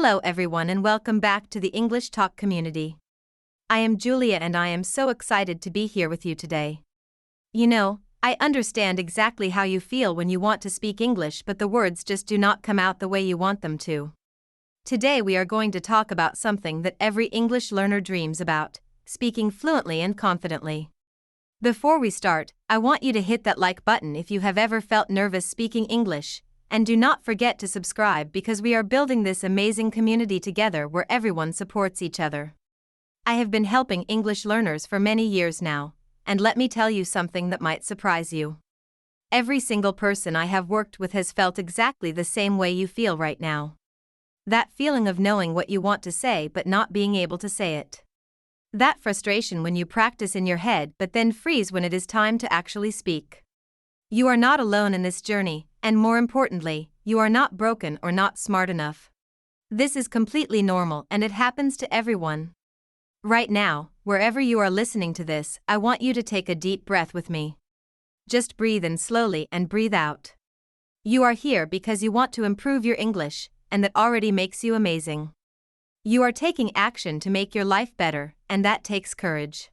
Hello everyone and welcome back to the English Talk community. I am Julia and I am so excited to be here with you today. You know, I understand exactly how you feel when you want to speak English but the words just do not come out the way you want them to. Today we are going to talk about something that every English learner dreams about, speaking fluently and confidently. Before we start, I want you to hit that like button if you have ever felt nervous speaking English. And do not forget to subscribe because we are building this amazing community together where everyone supports each other. I have been helping English learners for many years now, and let me tell you something that might surprise you. Every single person I have worked with has felt exactly the same way you feel right now. That feeling of knowing what you want to say but not being able to say it. That frustration when you practice in your head but then freeze when it is time to actually speak. You are not alone in this journey, and more importantly, you are not broken or not smart enough. This is completely normal and it happens to everyone. Right now, wherever you are listening to this, I want you to take a deep breath with me. Just breathe in slowly and breathe out. You are here because you want to improve your English, and that already makes you amazing. You are taking action to make your life better, and that takes courage.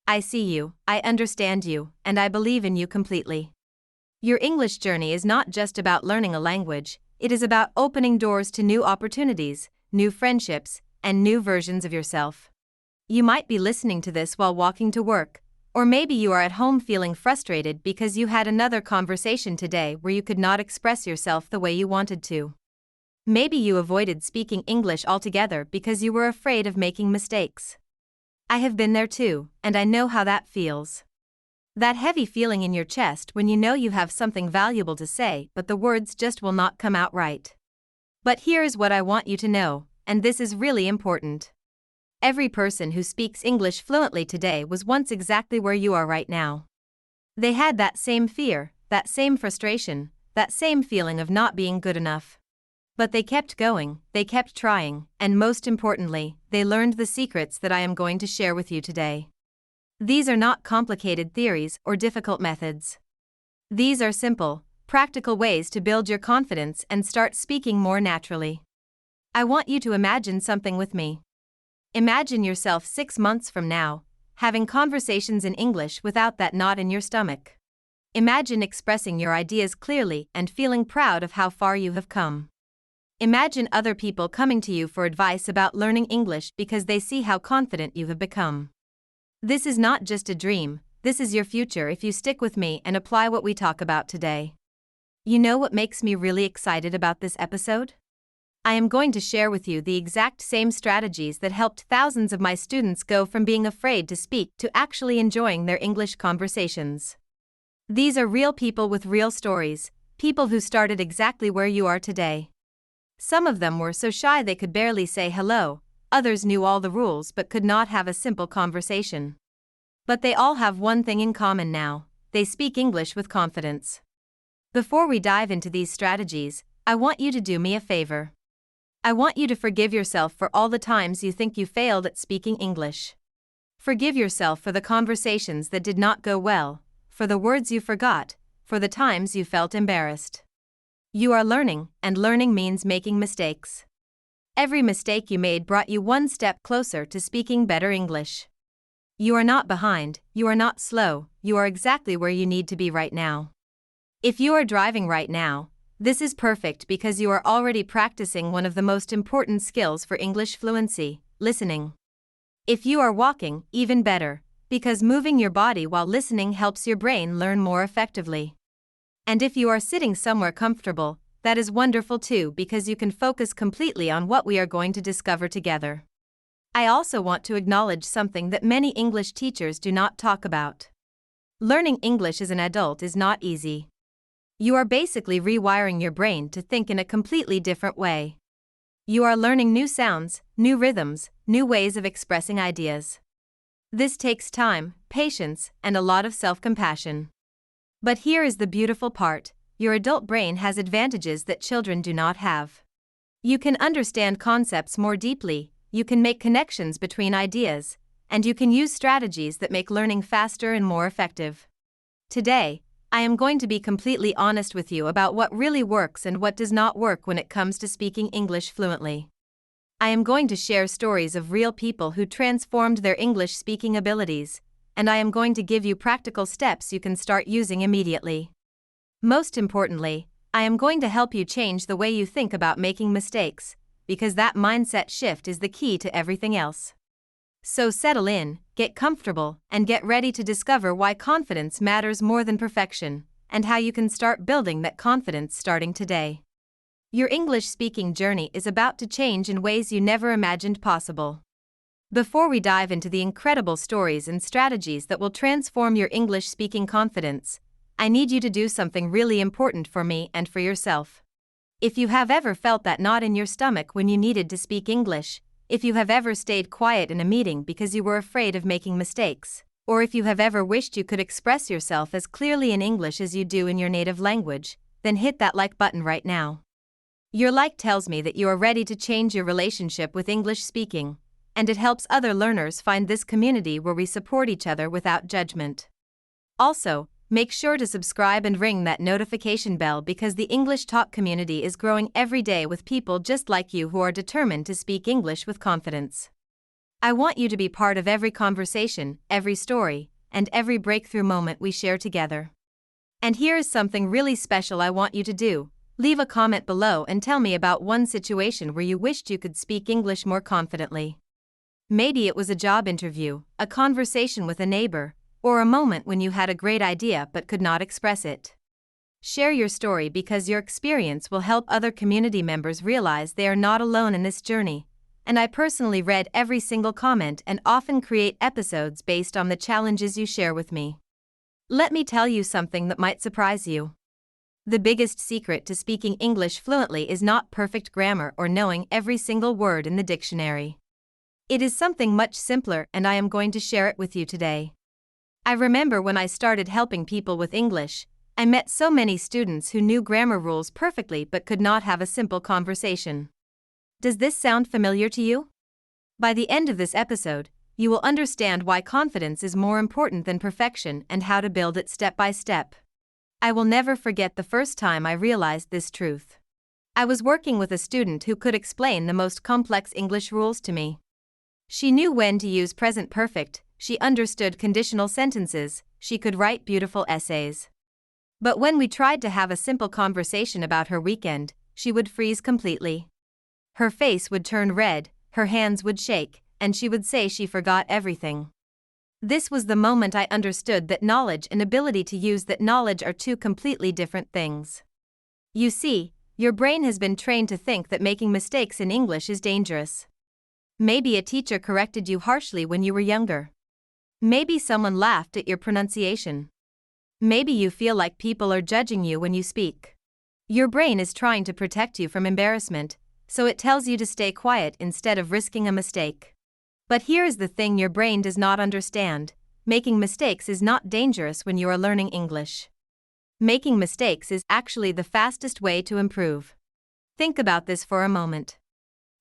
I see you, I understand you, and I believe in you completely. Your English journey is not just about learning a language, it is about opening doors to new opportunities, new friendships, and new versions of yourself. You might be listening to this while walking to work, or maybe you are at home feeling frustrated because you had another conversation today where you could not express yourself the way you wanted to. Maybe you avoided speaking English altogether because you were afraid of making mistakes. I have been there too, and I know how that feels. That heavy feeling in your chest when you know you have something valuable to say but the words just will not come out right. But here is what I want you to know, and this is really important. Every person who speaks English fluently today was once exactly where you are right now. They had that same fear, that same frustration, that same feeling of not being good enough. But they kept going, they kept trying, and most importantly, they learned the secrets that I am going to share with you today. These are not complicated theories or difficult methods. These are simple, practical ways to build your confidence and start speaking more naturally. I want you to imagine something with me. Imagine yourself 6 months from now, having conversations in English without that knot in your stomach. Imagine expressing your ideas clearly and feeling proud of how far you have come. Imagine other people coming to you for advice about learning English because they see how confident you have become. This is not just a dream, this is your future if you stick with me and apply what we talk about today. You know what makes me really excited about this episode? I am going to share with you the exact same strategies that helped thousands of my students go from being afraid to speak to actually enjoying their English conversations. These are real people with real stories, people who started exactly where you are today. Some of them were so shy they could barely say hello. Others knew all the rules but could not have a simple conversation. But they all have one thing in common now: they speak English with confidence. Before we dive into these strategies, I want you to do me a favor. I want you to forgive yourself for all the times you think you failed at speaking English. Forgive yourself for the conversations that did not go well, for the words you forgot, for the times you felt embarrassed. You are learning, and learning means making mistakes. Every mistake you made brought you one step closer to speaking better English. You are not behind, you are not slow, you are exactly where you need to be right now. If you are driving right now, this is perfect because you are already practicing one of the most important skills for English fluency: listening. If you are walking, even better, because moving your body while listening helps your brain learn more effectively. And if you are sitting somewhere comfortable, that is wonderful too because you can focus completely on what we are going to discover together. I also want to acknowledge something that many English teachers do not talk about. Learning English as an adult is not easy. You are basically rewiring your brain to think in a completely different way. You are learning new sounds, new rhythms, new ways of expressing ideas. This takes time, patience, and a lot of self-compassion. But here is the beautiful part: your adult brain has advantages that children do not have. You can understand concepts more deeply, you can make connections between ideas, and you can use strategies that make learning faster and more effective. Today, I am going to be completely honest with you about what really works and what does not work when it comes to speaking English fluently. I am going to share stories of real people who transformed their English speaking abilities, and I am going to give you practical steps you can start using immediately. Most importantly, I am going to help you change the way you think about making mistakes, because that mindset shift is the key to everything else. So settle in, get comfortable, and get ready to discover why confidence matters more than perfection, and how you can start building that confidence starting today. Your English speaking journey is about to change in ways you never imagined possible. Before we dive into the incredible stories and strategies that will transform your English speaking confidence, I need you to do something really important for me and for yourself. If you have ever felt that knot in your stomach when you needed to speak English, if you have ever stayed quiet in a meeting because you were afraid of making mistakes, or if you have ever wished you could express yourself as clearly in English as you do in your native language, then hit that like button right now. Your like tells me that you are ready to change your relationship with English speaking, and it helps other learners find this community where we support each other without judgment. Also, make sure to subscribe and ring that notification bell because the English Talk community is growing every day with people just like you who are determined to speak English with confidence. I want you to be part of every conversation, every story, and every breakthrough moment we share together. And here is something really special I want you to do. Leave a comment below and tell me about one situation where you wished you could speak English more confidently. Maybe it was a job interview, a conversation with a neighbor, or a moment when you had a great idea but could not express it. Share your story because your experience will help other community members realize they are not alone in this journey, and I personally read every single comment and often create episodes based on the challenges you share with me. Let me tell you something that might surprise you. The biggest secret to speaking English fluently is not perfect grammar or knowing every single word in the dictionary. It is something much simpler, and I am going to share it with you today. I remember when I started helping people with English, I met so many students who knew grammar rules perfectly but could not have a simple conversation. Does this sound familiar to you? By the end of this episode, you will understand why confidence is more important than perfection and how to build it step by step. I will never forget the first time I realized this truth. I was working with a student who could explain the most complex English rules to me. She knew when to use present perfect, she understood conditional sentences, she could write beautiful essays. But when we tried to have a simple conversation about her weekend, she would freeze completely. Her face would turn red, her hands would shake, and she would say she forgot everything. This was the moment I understood that knowledge and ability to use that knowledge are two completely different things. You see, your brain has been trained to think that making mistakes in English is dangerous. Maybe a teacher corrected you harshly when you were younger. Maybe someone laughed at your pronunciation. Maybe you feel like people are judging you when you speak. Your brain is trying to protect you from embarrassment, so it tells you to stay quiet instead of risking a mistake. But here is the thing your brain does not understand: making mistakes is not dangerous when you are learning English. Making mistakes is actually the fastest way to improve. Think about this for a moment.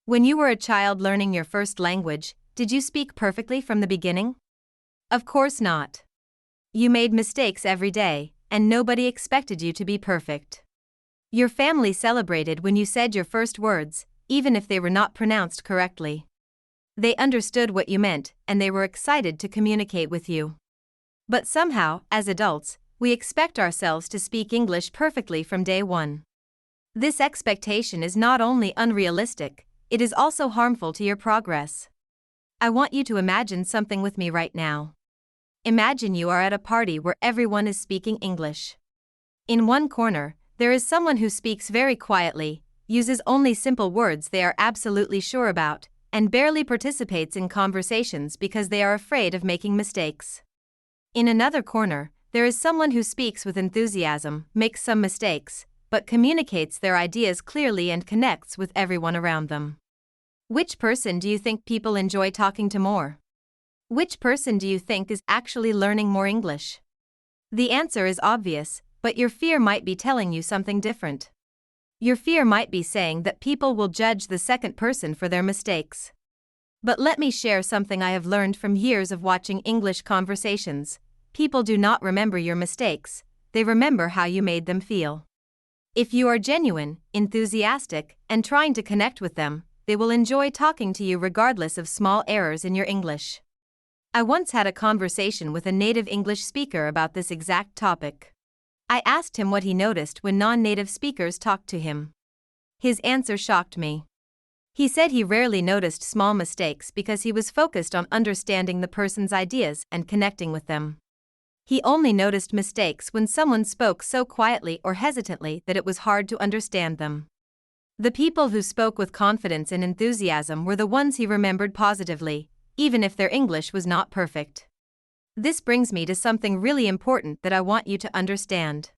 When you were a child learning your first language, did you speak perfectly from the beginning? Of course not. You made mistakes every day, and nobody expected you to be perfect. Your family celebrated when you said your first words, even if they were not pronounced correctly. They understood what you meant, and they were excited to communicate with you. But somehow, as adults, we expect ourselves to speak English perfectly from day one. This expectation is not only unrealistic, it is also harmful to your progress. I want you to imagine something with me right now. Imagine you are at a party where everyone is speaking English. In one corner, there is someone who speaks very quietly, uses only simple words they are absolutely sure about, and barely participates in conversations because they are afraid of making mistakes. In another corner, there is someone who speaks with enthusiasm, makes some mistakes, but communicates their ideas clearly and connects with everyone around them. Which person do you think people enjoy talking to more? Which person do you think is actually learning more English? The answer is obvious, but your fear might be telling you something different. Your fear might be saying that people will judge the second person for their mistakes. But let me share something I have learned from years of watching English conversations. People do not remember your mistakes, they remember how you made them feel. If you are genuine, enthusiastic, and trying to connect with them, they will enjoy talking to you regardless of small errors in your English. I once had a conversation with a native English speaker about this exact topic. I asked him what he noticed when non-native speakers talked to him. His answer shocked me. He said he rarely noticed small mistakes because he was focused on understanding the person's ideas and connecting with them. He only noticed mistakes when someone spoke so quietly or hesitantly that it was hard to understand them. The people who spoke with confidence and enthusiasm were the ones he remembered positively, even if their English was not perfect. This brings me to something really important that I want you to understand.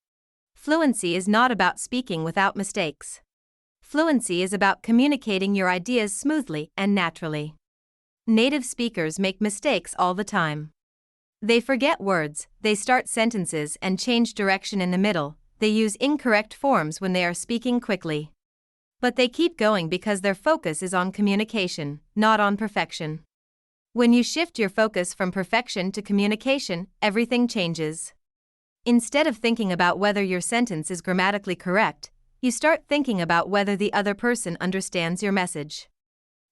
Fluency is not about speaking without mistakes. Fluency is about communicating your ideas smoothly and naturally. Native speakers make mistakes all the time. They forget words, they start sentences and change direction in the middle, they use incorrect forms when they are speaking quickly. But they keep going because their focus is on communication, not on perfection. When you shift your focus from perfection to communication, everything changes. Instead of thinking about whether your sentence is grammatically correct, you start thinking about whether the other person understands your message.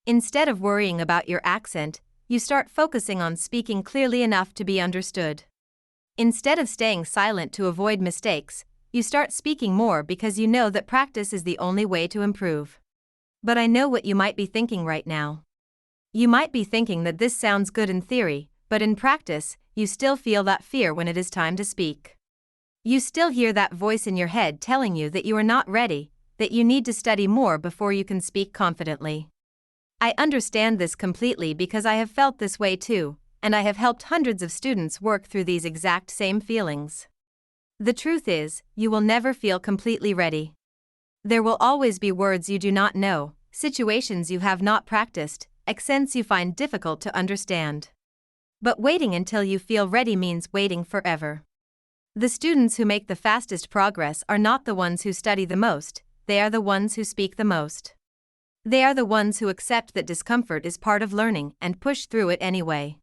Instead of worrying about your accent, you start focusing on speaking clearly enough to be understood. Instead of staying silent to avoid mistakes, you start speaking more because you know that practice is the only way to improve. But I know what you might be thinking right now. You might be thinking that this sounds good in theory, but in practice, you still feel that fear when it is time to speak. You still hear that voice in your head telling you that you are not ready, that you need to study more before you can speak confidently. I understand this completely because I have felt this way too, and I have helped hundreds of students work through these exact same feelings. The truth is, you will never feel completely ready. There will always be words you do not know, situations you have not practiced, accents you find difficult to understand. But waiting until you feel ready means waiting forever. The students who make the fastest progress are not the ones who study the most, they are the ones who speak the most. They are the ones who accept that discomfort is part of learning and push through it anyway.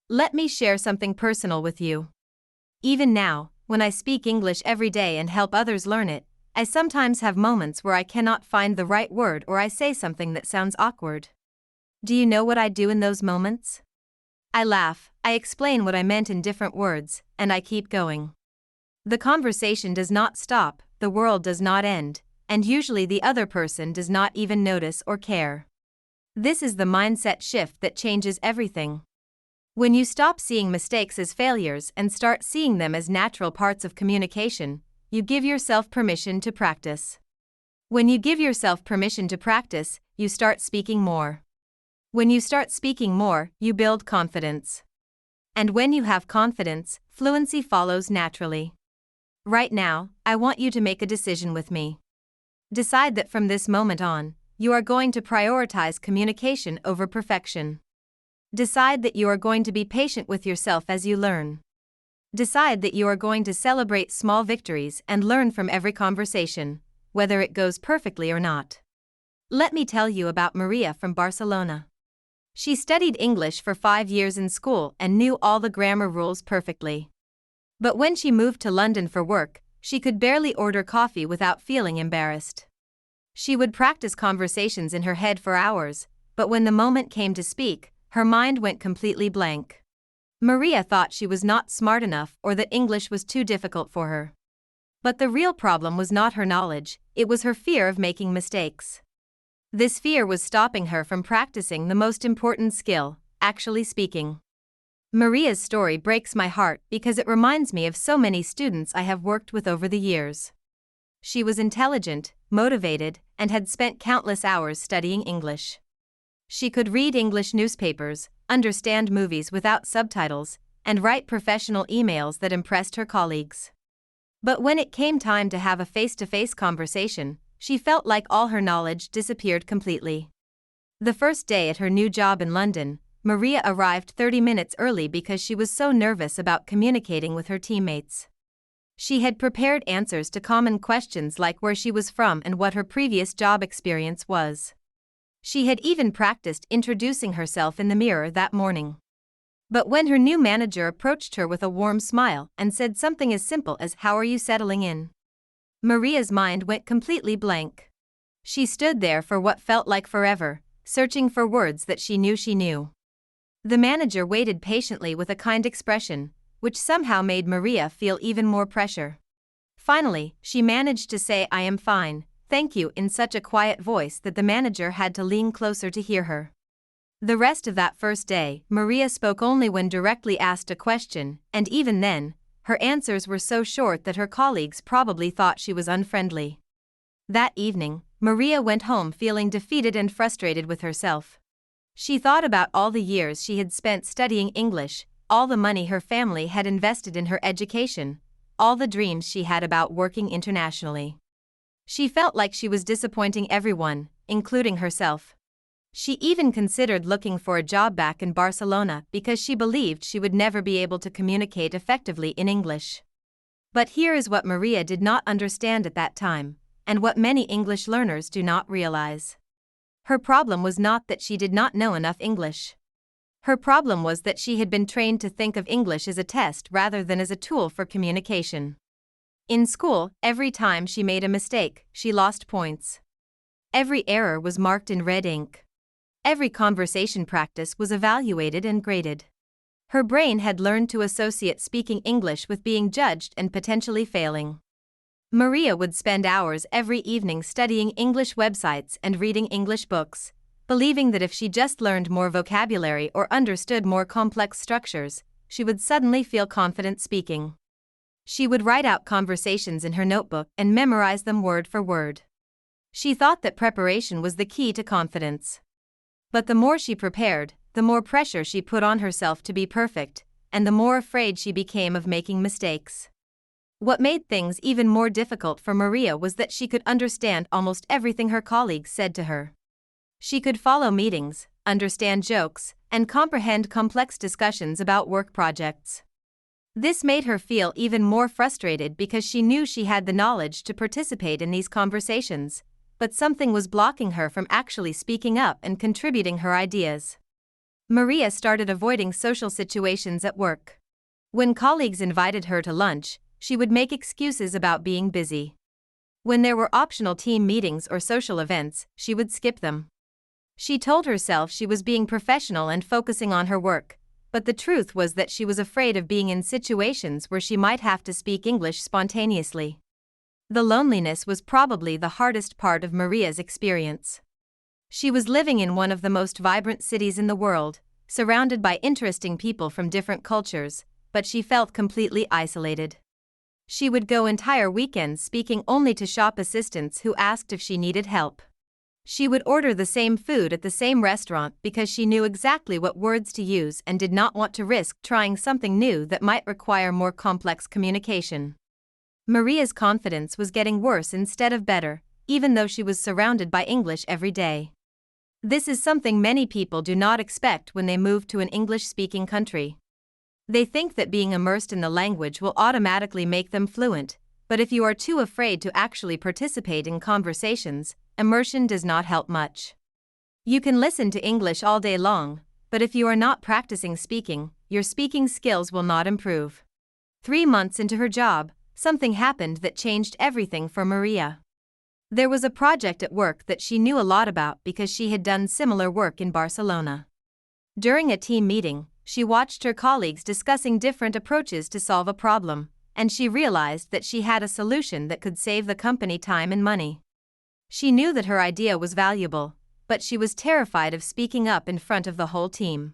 Let me share something personal with you. Even now, when I speak English every day and help others learn it, I sometimes have moments where I cannot find the right word or I say something that sounds awkward. Do you know what I do in those moments? I laugh, I explain what I meant in different words, and I keep going. The conversation does not stop, the world does not end, and usually the other person does not even notice or care. This is the mindset shift that changes everything. When you stop seeing mistakes as failures and start seeing them as natural parts of communication, you give yourself permission to practice. When you give yourself permission to practice, you start speaking more. When you start speaking more, you build confidence. And when you have confidence, fluency follows naturally. Right now, I want you to make a decision with me. Decide that from this moment on, you are going to prioritize communication over perfection. Decide that you are going to be patient with yourself as you learn. Decide that you are going to celebrate small victories and learn from every conversation, whether it goes perfectly or not. Let me tell you about Maria from Barcelona. She studied English for 5 years in school and knew all the grammar rules perfectly. But when she moved to London for work, she could barely order coffee without feeling embarrassed. She would practice conversations in her head for hours, but when the moment came to speak, her mind went completely blank. Maria thought she was not smart enough or that English was too difficult for her. But the real problem was not her knowledge, it was her fear of making mistakes. This fear was stopping her from practicing the most important skill, actually speaking. Maria's story breaks my heart because it reminds me of so many students I have worked with over the years. She was intelligent, motivated, and had spent countless hours studying English. She could read English newspapers, understand movies without subtitles, and write professional emails that impressed her colleagues. But when it came time to have a face-to-face conversation, she felt like all her knowledge disappeared completely. The first day at her new job in London, Maria arrived 30 minutes early because she was so nervous about communicating with her teammates. She had prepared answers to common questions like where she was from and what her previous job experience was. She had even practiced introducing herself in the mirror that morning. But when her new manager approached her with a warm smile and said something as simple as "How are you settling in?" Maria's mind went completely blank. She stood there for what felt like forever, searching for words that she knew she knew. The manager waited patiently with a kind expression, which somehow made Maria feel even more pressure. Finally, she managed to say "I am fine, thank you" in such a quiet voice that the manager had to lean closer to hear her. The rest of that first day, Maria spoke only when directly asked a question, and even then, her answers were so short that her colleagues probably thought she was unfriendly. That evening, Maria went home feeling defeated and frustrated with herself. She thought about all the years she had spent studying English, all the money her family had invested in her education, all the dreams she had about working internationally. She felt like she was disappointing everyone, including herself. She even considered looking for a job back in Barcelona because she believed she would never be able to communicate effectively in English. But here is what Maria did not understand at that time, and what many English learners do not realize. Her problem was not that she did not know enough English. Her problem was that she had been trained to think of English as a test rather than as a tool for communication. In school, every time she made a mistake, she lost points. Every error was marked in red ink. Every conversation practice was evaluated and graded. Her brain had learned to associate speaking English with being judged and potentially failing. Maria would spend hours every evening studying English websites and reading English books, believing that if she just learned more vocabulary or understood more complex structures, she would suddenly feel confident speaking. She would write out conversations in her notebook and memorize them word for word. She thought that preparation was the key to confidence. But the more she prepared, the more pressure she put on herself to be perfect, and the more afraid she became of making mistakes. What made things even more difficult for Maria was that she could understand almost everything her colleagues said to her. She could follow meetings, understand jokes, and comprehend complex discussions about work projects. This made her feel even more frustrated because she knew she had the knowledge to participate in these conversations, but something was blocking her from actually speaking up and contributing her ideas. Maria started avoiding social situations at work. When colleagues invited her to lunch, she would make excuses about being busy. When there were optional team meetings or social events, she would skip them. She told herself she was being professional and focusing on her work, but the truth was that she was afraid of being in situations where she might have to speak English spontaneously. The loneliness was probably the hardest part of Maria's experience. She was living in one of the most vibrant cities in the world, surrounded by interesting people from different cultures, but she felt completely isolated. She would go entire weekends speaking only to shop assistants who asked if she needed help. She would order the same food at the same restaurant because she knew exactly what words to use and did not want to risk trying something new that might require more complex communication. Maria's confidence was getting worse instead of better, even though she was surrounded by English every day. This is something many people do not expect when they move to an English-speaking country. They think that being immersed in the language will automatically make them fluent, but if you are too afraid to actually participate in conversations, immersion does not help much. You can listen to English all day long, but if you are not practicing speaking, your speaking skills will not improve. 3 months into her job, something happened that changed everything for Maria. There was a project at work that she knew a lot about because she had done similar work in Barcelona. During a team meeting, she watched her colleagues discussing different approaches to solve a problem, and she realized that she had a solution that could save the company time and money. She knew that her idea was valuable, but she was terrified of speaking up in front of the whole team.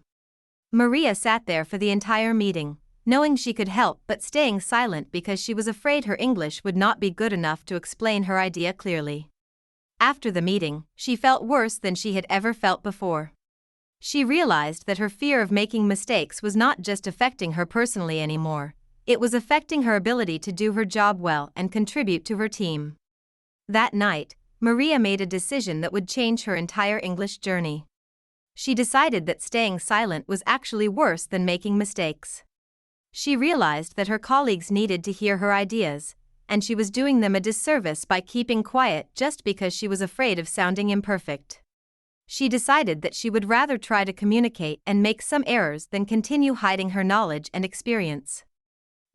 Maria sat there for the entire meeting, knowing she could help but staying silent because she was afraid her English would not be good enough to explain her idea clearly. After the meeting, she felt worse than she had ever felt before. She realized that her fear of making mistakes was not just affecting her personally anymore, it was affecting her ability to do her job well and contribute to her team. That night, Maria made a decision that would change her entire English journey. She decided that staying silent was actually worse than making mistakes. She realized that her colleagues needed to hear her ideas, and she was doing them a disservice by keeping quiet just because she was afraid of sounding imperfect. She decided that she would rather try to communicate and make some errors than continue hiding her knowledge and experience.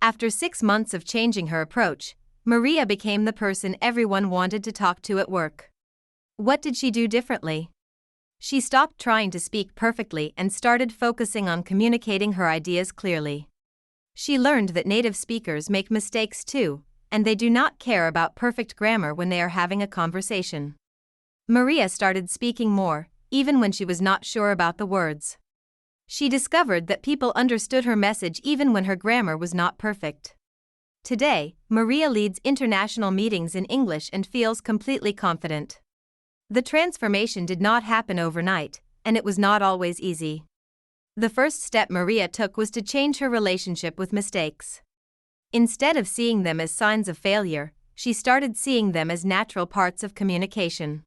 After 6 months of changing her approach, Maria became the person everyone wanted to talk to at work. What did she do differently? She stopped trying to speak perfectly and started focusing on communicating her ideas clearly. She learned that native speakers make mistakes too, and they do not care about perfect grammar when they are having a conversation. Maria started speaking more, even when she was not sure about the words. She discovered that people understood her message even when her grammar was not perfect. Today, Maria leads international meetings in English and feels completely confident. The transformation did not happen overnight, and it was not always easy. The first step Maria took was to change her relationship with mistakes. Instead of seeing them as signs of failure, she started seeing them as natural parts of communication.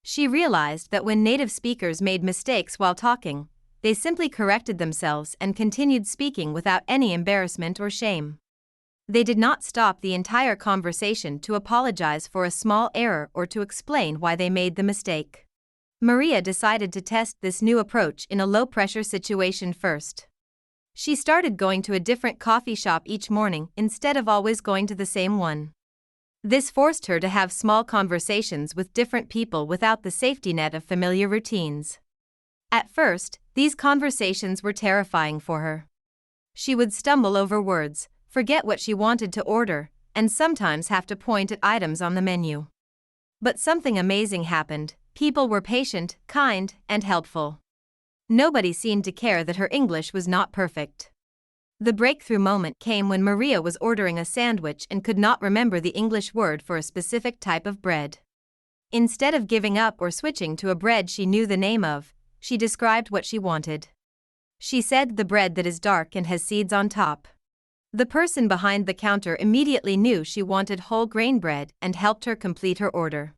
She realized that when native speakers made mistakes while talking, they simply corrected themselves and continued speaking without any embarrassment or shame. They did not stop the entire conversation to apologize for a small error or to explain why they made the mistake. Maria decided to test this new approach in a low-pressure situation first. She started going to a different coffee shop each morning instead of always going to the same one. This forced her to have small conversations with different people without the safety net of familiar routines. At first, these conversations were terrifying for her. She would stumble over words, forget what she wanted to order, and sometimes have to point at items on the menu. But something amazing happened. People were patient, kind, and helpful. Nobody seemed to care that her English was not perfect. The breakthrough moment came when Maria was ordering a sandwich and could not remember the English word for a specific type of bread. Instead of giving up or switching to a bread she knew the name of, she described what she wanted. She said, "The bread that is dark and has seeds on top." The person behind the counter immediately knew she wanted whole grain bread and helped her complete her order.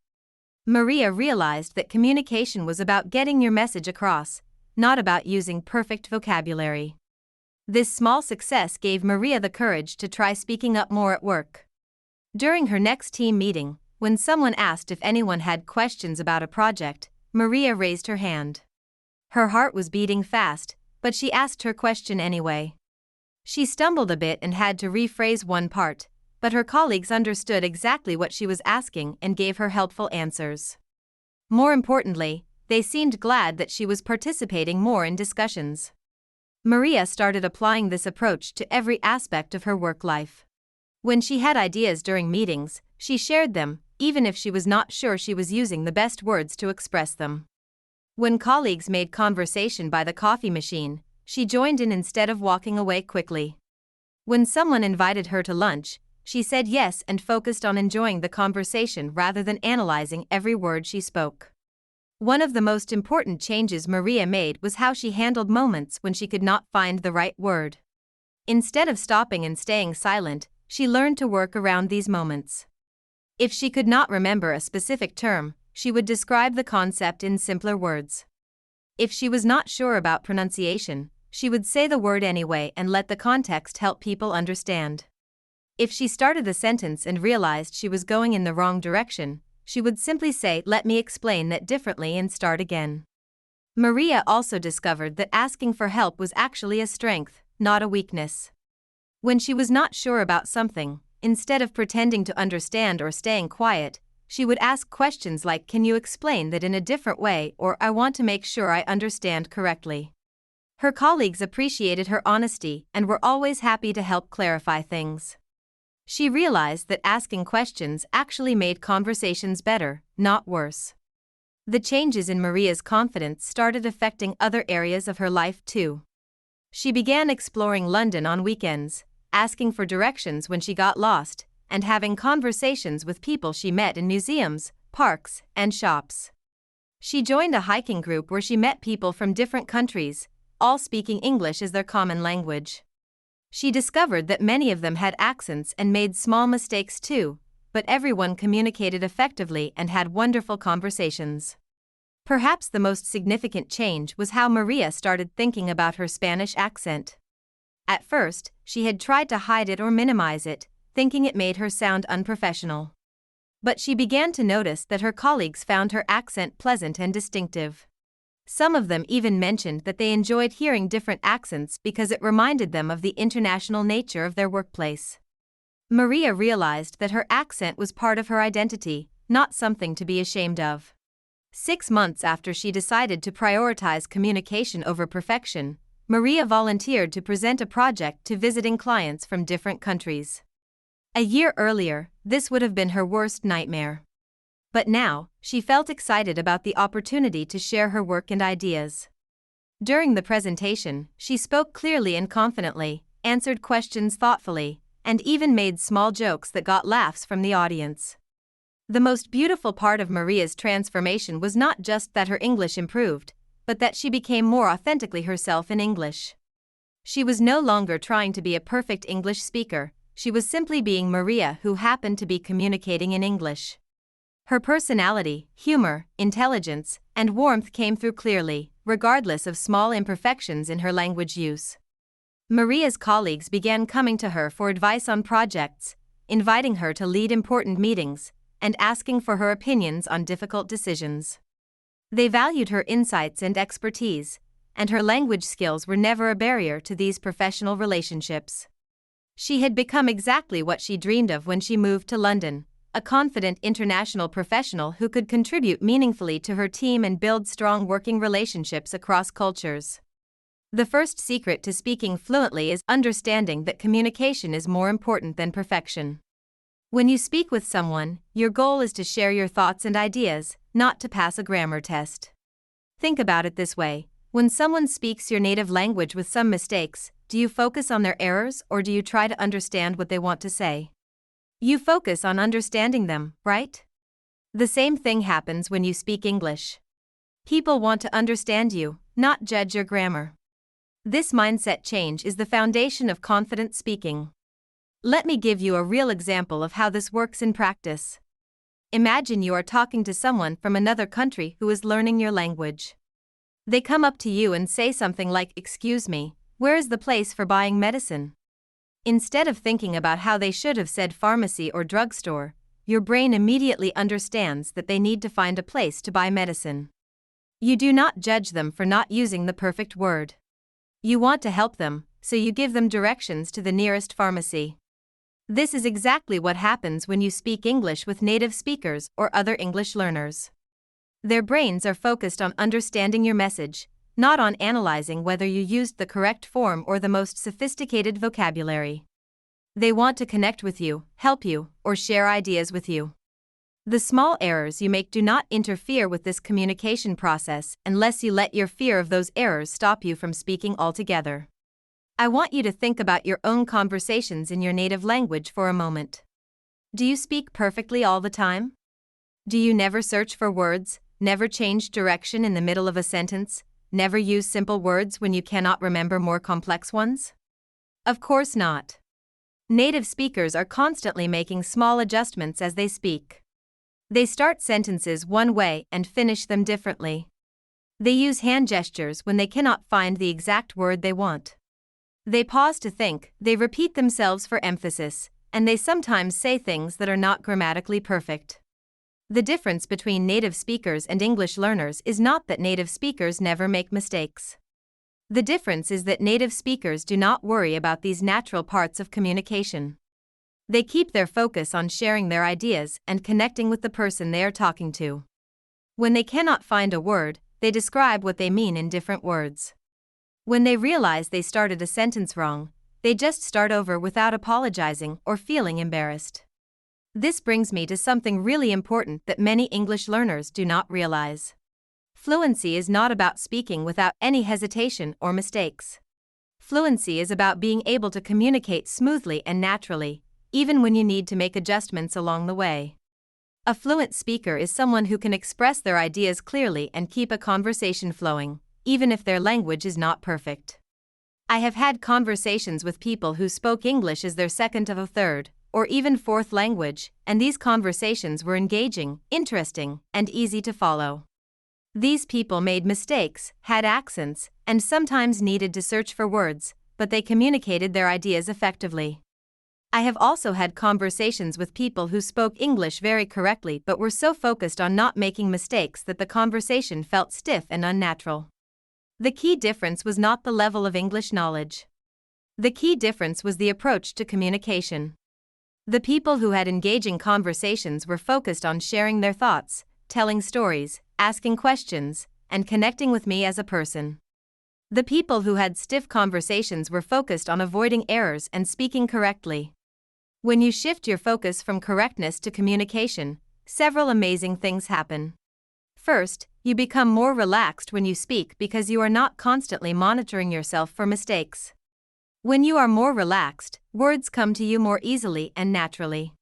Maria realized that communication was about getting your message across, not about using perfect vocabulary. This small success gave Maria the courage to try speaking up more at work. During her next team meeting, when someone asked if anyone had questions about a project, Maria raised her hand. Her heart was beating fast, but she asked her question anyway. She stumbled a bit and had to rephrase one part, but her colleagues understood exactly what she was asking and gave her helpful answers. More importantly, they seemed glad that she was participating more in discussions. Maria started applying this approach to every aspect of her work life. When she had ideas during meetings, she shared them, even if she was not sure she was using the best words to express them. When colleagues made conversation by the coffee machine, she joined in instead of walking away quickly. When someone invited her to lunch, she said yes and focused on enjoying the conversation rather than analyzing every word she spoke. One of the most important changes Maria made was how she handled moments when she could not find the right word. Instead of stopping and staying silent, she learned to work around these moments. If she could not remember a specific term, she would describe the concept in simpler words. If she was not sure about pronunciation, she would say the word anyway and let the context help people understand. If she started a sentence and realized she was going in the wrong direction, she would simply say, "Let me explain that differently," and start again. Maria also discovered that asking for help was actually a strength, not a weakness. When she was not sure about something, instead of pretending to understand or staying quiet, she would ask questions like, "Can you explain that in a different way?" or "I want to make sure I understand correctly." Her colleagues appreciated her honesty and were always happy to help clarify things. She realized that asking questions actually made conversations better, not worse. The changes in Maria's confidence started affecting other areas of her life too. She began exploring London on weekends, asking for directions when she got lost, and having conversations with people she met in museums, parks, and shops. She joined a hiking group where she met people from different countries, all speaking English as their common language. She discovered that many of them had accents and made small mistakes too, but everyone communicated effectively and had wonderful conversations. Perhaps the most significant change was how Maria started thinking about her Spanish accent. At first, she had tried to hide it or minimize it, thinking it made her sound unprofessional. But she began to notice that her colleagues found her accent pleasant and distinctive. Some of them even mentioned that they enjoyed hearing different accents because it reminded them of the international nature of their workplace. Maria realized that her accent was part of her identity, not something to be ashamed of. 6 months after she decided to prioritize communication over perfection, Maria volunteered to present a project to visiting clients from different countries. A year earlier, this would have been her worst nightmare. But now, she felt excited about the opportunity to share her work and ideas. During the presentation, she spoke clearly and confidently, answered questions thoughtfully, and even made small jokes that got laughs from the audience. The most beautiful part of Maria's transformation was not just that her English improved, but that she became more authentically herself in English. She was no longer trying to be a perfect English speaker, she was simply being Maria who happened to be communicating in English. Her personality, humor, intelligence, and warmth came through clearly, regardless of small imperfections in her language use. Maria's colleagues began coming to her for advice on projects, inviting her to lead important meetings, and asking for her opinions on difficult decisions. They valued her insights and expertise, and her language skills were never a barrier to these professional relationships. She had become exactly what she dreamed of when she moved to London, a confident international professional who could contribute meaningfully to her team and build strong working relationships across cultures. The first secret to speaking fluently is understanding that communication is more important than perfection. When you speak with someone, your goal is to share your thoughts and ideas, not to pass a grammar test. Think about it this way: when someone speaks your native language with some mistakes, do you focus on their errors or do you try to understand what they want to say? You focus on understanding them, right? The same thing happens when you speak English. People want to understand you, not judge your grammar. This mindset change is the foundation of confident speaking. Let me give you a real example of how this works in practice. Imagine you are talking to someone from another country who is learning your language. They come up to you and say something like, "Excuse me, where is the place for buying medicine?" Instead of thinking about how they should have said pharmacy or drugstore, your brain immediately understands that they need to find a place to buy medicine. You do not judge them for not using the perfect word. You want to help them, so you give them directions to the nearest pharmacy. This is exactly what happens when you speak English with native speakers or other English learners. Their brains are focused on understanding your message, not on analyzing whether you used the correct form or the most sophisticated vocabulary. They want to connect with you, help you, or share ideas with you. The small errors you make do not interfere with this communication process unless you let your fear of those errors stop you from speaking altogether. I want you to think about your own conversations in your native language for a moment. Do you speak perfectly all the time? Do you never search for words, never change direction in the middle of a sentence, never use simple words when you cannot remember more complex ones? Of course not. Native speakers are constantly making small adjustments as they speak. They start sentences one way and finish them differently. They use hand gestures when they cannot find the exact word they want. They pause to think, they repeat themselves for emphasis, and they sometimes say things that are not grammatically perfect. The difference between native speakers and English learners is not that native speakers never make mistakes. The difference is that native speakers do not worry about these natural parts of communication. They keep their focus on sharing their ideas and connecting with the person they are talking to. When they cannot find a word, they describe what they mean in different words. When they realize they started a sentence wrong, they just start over without apologizing or feeling embarrassed. This brings me to something really important that many English learners do not realize. Fluency is not about speaking without any hesitation or mistakes. Fluency is about being able to communicate smoothly and naturally, even when you need to make adjustments along the way. A fluent speaker is someone who can express their ideas clearly and keep a conversation flowing, even if their language is not perfect. I have had conversations with people who spoke English as their second or third, or even fourth language, and these conversations were engaging, interesting, and easy to follow. These people made mistakes, had accents, and sometimes needed to search for words, but they communicated their ideas effectively. I have also had conversations with people who spoke English very correctly but were so focused on not making mistakes that the conversation felt stiff and unnatural. The key difference was not the level of English knowledge. The key difference was the approach to communication. The people who had engaging conversations were focused on sharing their thoughts, telling stories, asking questions, and connecting with me as a person. The people who had stiff conversations were focused on avoiding errors and speaking correctly. When you shift your focus from correctness to communication, several amazing things happen. First, you become more relaxed when you speak because you are not constantly monitoring yourself for mistakes. When you are more relaxed, words come to you more easily and naturally.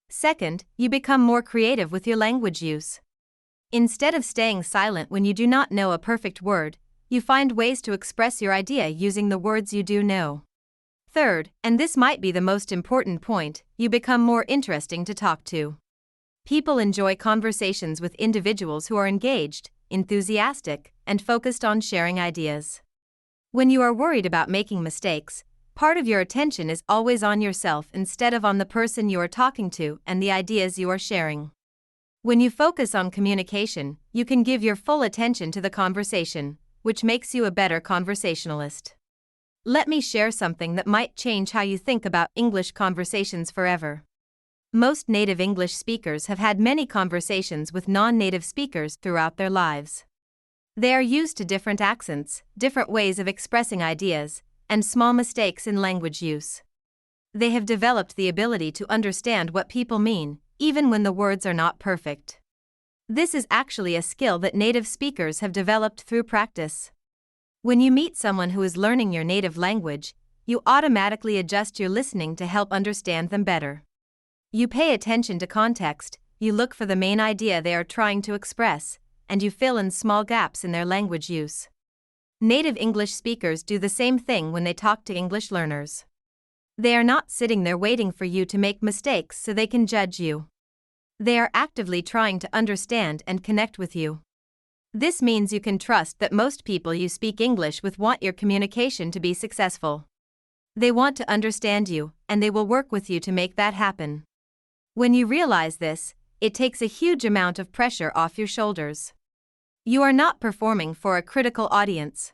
Second, you become more creative with your language use. Instead of staying silent when you do not know a perfect word, you find ways to express your idea using the words you do know. Third, and this might be the most important point, you become more interesting to talk to. People enjoy conversations with individuals who are engaged, enthusiastic, and focused on sharing ideas. When you are worried about making mistakes, part of your attention is always on yourself instead of on the person you are talking to and the ideas you are sharing. When you focus on communication, you can give your full attention to the conversation, which makes you a better conversationalist. Let me share something that might change how you think about English conversations forever. Most native English speakers have had many conversations with non-native speakers throughout their lives. They are used to different accents, different ways of expressing ideas, and small mistakes in language use. They have developed the ability to understand what people mean, even when the words are not perfect. This is actually a skill that native speakers have developed through practice. When you meet someone who is learning your native language, you automatically adjust your listening to help understand them better. You pay attention to context, you look for the main idea they are trying to express, and you fill in small gaps in their language use. Native English speakers do the same thing when they talk to English learners. They are not sitting there waiting for you to make mistakes so they can judge you. They are actively trying to understand and connect with you. This means you can trust that most people you speak English with want your communication to be successful. They want to understand you, and they will work with you to make that happen. When you realize this, it takes a huge amount of pressure off your shoulders. You are not performing for a critical audience.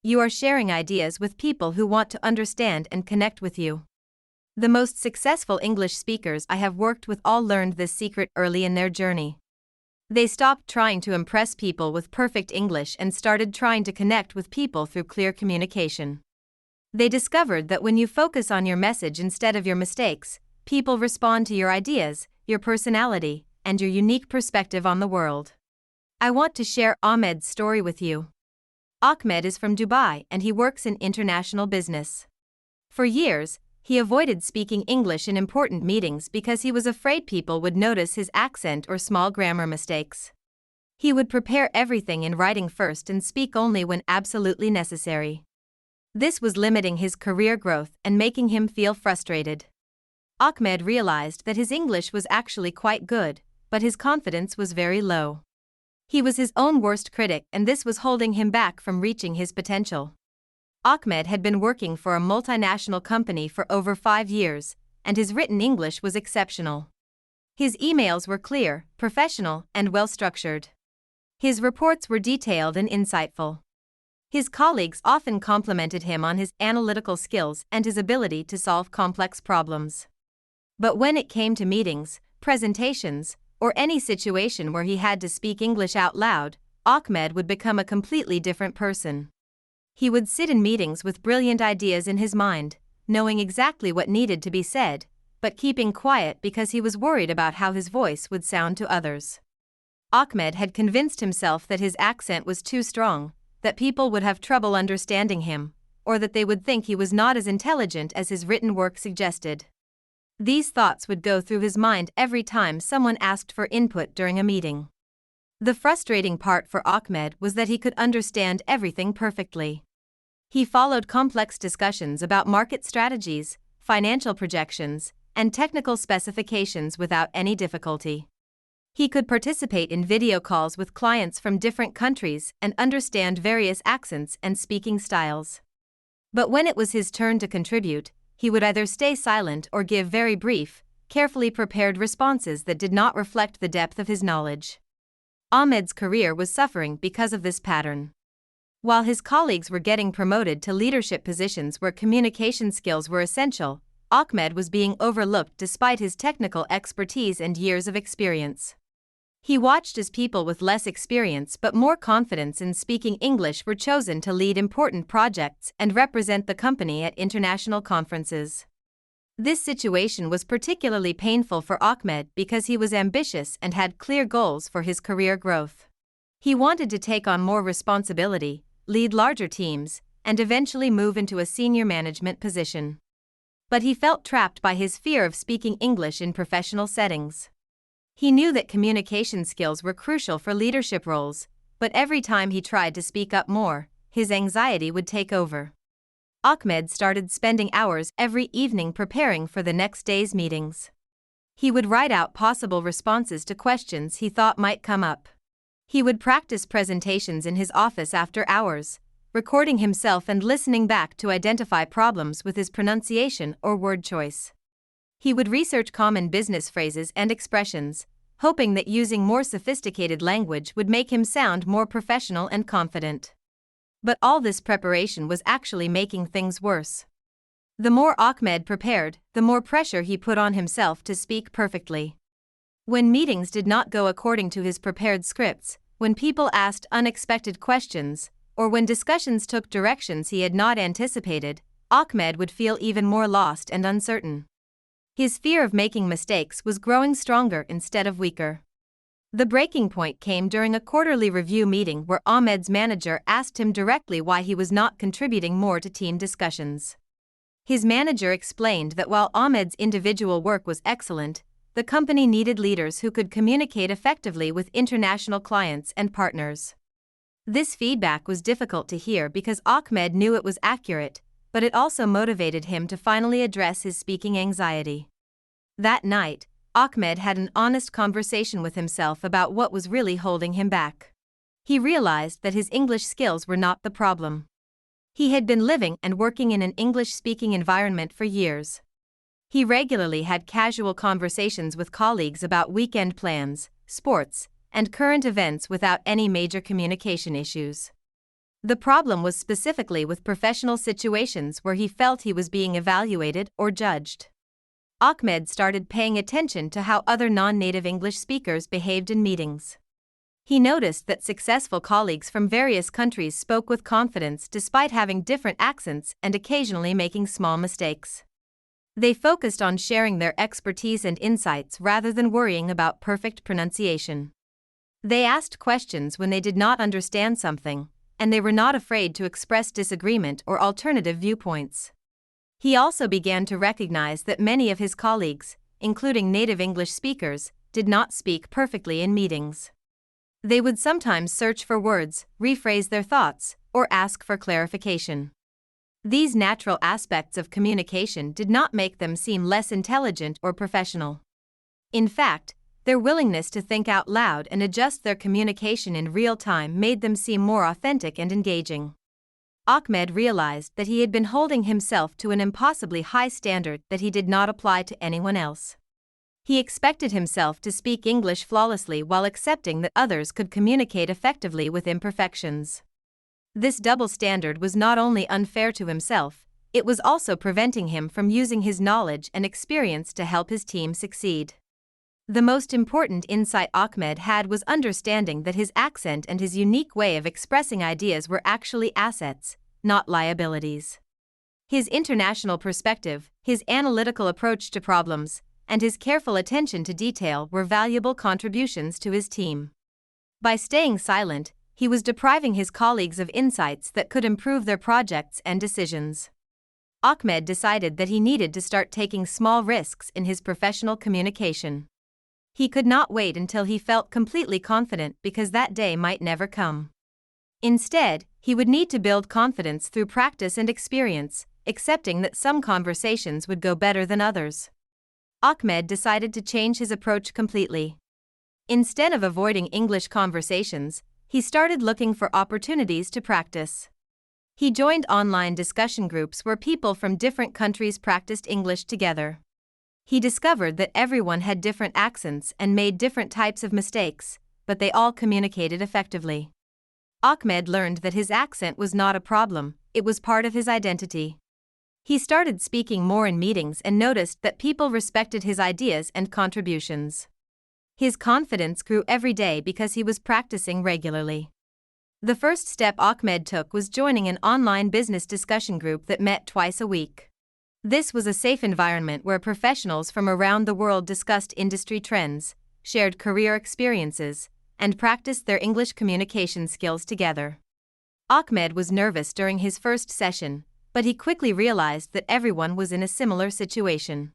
You are sharing ideas with people who want to understand and connect with you. The most successful English speakers I have worked with all learned this secret early in their journey. They stopped trying to impress people with perfect English and started trying to connect with people through clear communication. They discovered that when you focus on your message instead of your mistakes, people respond to your ideas, your personality, and your unique perspective on the world. I want to share Ahmed's story with you. Ahmed is from Dubai and he works in international business. For years, he avoided speaking English in important meetings because he was afraid people would notice his accent or small grammar mistakes. He would prepare everything in writing first and speak only when absolutely necessary. This was limiting his career growth and making him feel frustrated. Ahmed realized that his English was actually quite good, but his confidence was very low. He was his own worst critic and this was holding him back from reaching his potential. Ahmed had been working for a multinational company for over 5 years, and his written English was exceptional. His emails were clear, professional, and well-structured. His reports were detailed and insightful. His colleagues often complimented him on his analytical skills and his ability to solve complex problems. But when it came to meetings, presentations, or any situation where he had to speak English out loud, Ahmed would become a completely different person. He would sit in meetings with brilliant ideas in his mind, knowing exactly what needed to be said, but keeping quiet because he was worried about how his voice would sound to others. Ahmed had convinced himself that his accent was too strong, that people would have trouble understanding him, or that they would think he was not as intelligent as his written work suggested. These thoughts would go through his mind every time someone asked for input during a meeting. The frustrating part for Ahmed was that he could understand everything perfectly. He followed complex discussions about market strategies, financial projections, and technical specifications without any difficulty. He could participate in video calls with clients from different countries and understand various accents and speaking styles. But when it was his turn to contribute, he would either stay silent or give very brief, carefully prepared responses that did not reflect the depth of his knowledge. Ahmed's career was suffering because of this pattern. While his colleagues were getting promoted to leadership positions where communication skills were essential, Ahmed was being overlooked despite his technical expertise and years of experience. He watched as people with less experience but more confidence in speaking English were chosen to lead important projects and represent the company at international conferences. This situation was particularly painful for Ahmed because he was ambitious and had clear goals for his career growth. He wanted to take on more responsibility, lead larger teams, and eventually move into a senior management position. But he felt trapped by his fear of speaking English in professional settings. He knew that communication skills were crucial for leadership roles, but every time he tried to speak up more, his anxiety would take over. Ahmed started spending hours every evening preparing for the next day's meetings. He would write out possible responses to questions he thought might come up. He would practice presentations in his office after hours, recording himself and listening back to identify problems with his pronunciation or word choice. He would research common business phrases and expressions, hoping that using more sophisticated language would make him sound more professional and confident. But all this preparation was actually making things worse. The more Ahmed prepared, the more pressure he put on himself to speak perfectly. When meetings did not go according to his prepared scripts, when people asked unexpected questions, or when discussions took directions he had not anticipated, Ahmed would feel even more lost and uncertain. His fear of making mistakes was growing stronger instead of weaker. The breaking point came during a quarterly review meeting where Ahmed's manager asked him directly why he was not contributing more to team discussions. His manager explained that while Ahmed's individual work was excellent, the company needed leaders who could communicate effectively with international clients and partners. This feedback was difficult to hear because Ahmed knew it was accurate, but it also motivated him to finally address his speaking anxiety. That night, Ahmed had an honest conversation with himself about what was really holding him back. He realized that his English skills were not the problem. He had been living and working in an English-speaking environment for years. He regularly had casual conversations with colleagues about weekend plans, sports, and current events without any major communication issues. The problem was specifically with professional situations where he felt he was being evaluated or judged. Ahmed started paying attention to how other non-native English speakers behaved in meetings. He noticed that successful colleagues from various countries spoke with confidence despite having different accents and occasionally making small mistakes. They focused on sharing their expertise and insights rather than worrying about perfect pronunciation. They asked questions when they did not understand something, and they were not afraid to express disagreement or alternative viewpoints. He also began to recognize that many of his colleagues, including native English speakers, did not speak perfectly in meetings. They would sometimes search for words, rephrase their thoughts, or ask for clarification. These natural aspects of communication did not make them seem less intelligent or professional. In fact, their willingness to think out loud and adjust their communication in real time made them seem more authentic and engaging. Ahmed realized that he had been holding himself to an impossibly high standard that he did not apply to anyone else. He expected himself to speak English flawlessly while accepting that others could communicate effectively with imperfections. This double standard was not only unfair to himself, it was also preventing him from using his knowledge and experience to help his team succeed. The most important insight Ahmed had was understanding that his accent and his unique way of expressing ideas were actually assets, not liabilities. His international perspective, his analytical approach to problems, and his careful attention to detail were valuable contributions to his team. By staying silent, he was depriving his colleagues of insights that could improve their projects and decisions. Ahmed decided that he needed to start taking small risks in his professional communication. He could not wait until he felt completely confident because that day might never come. Instead, he would need to build confidence through practice and experience, accepting that some conversations would go better than others. Ahmed decided to change his approach completely. Instead of avoiding English conversations, he started looking for opportunities to practice. He joined online discussion groups where people from different countries practiced English together. He discovered that everyone had different accents and made different types of mistakes, but they all communicated effectively. Ahmed learned that his accent was not a problem, it was part of his identity. He started speaking more in meetings and noticed that people respected his ideas and contributions. His confidence grew every day because he was practicing regularly. The first step Ahmed took was joining an online business discussion group that met twice a week. This was a safe environment where professionals from around the world discussed industry trends, shared career experiences, and practiced their English communication skills together. Ahmed was nervous during his first session, but he quickly realized that everyone was in a similar situation.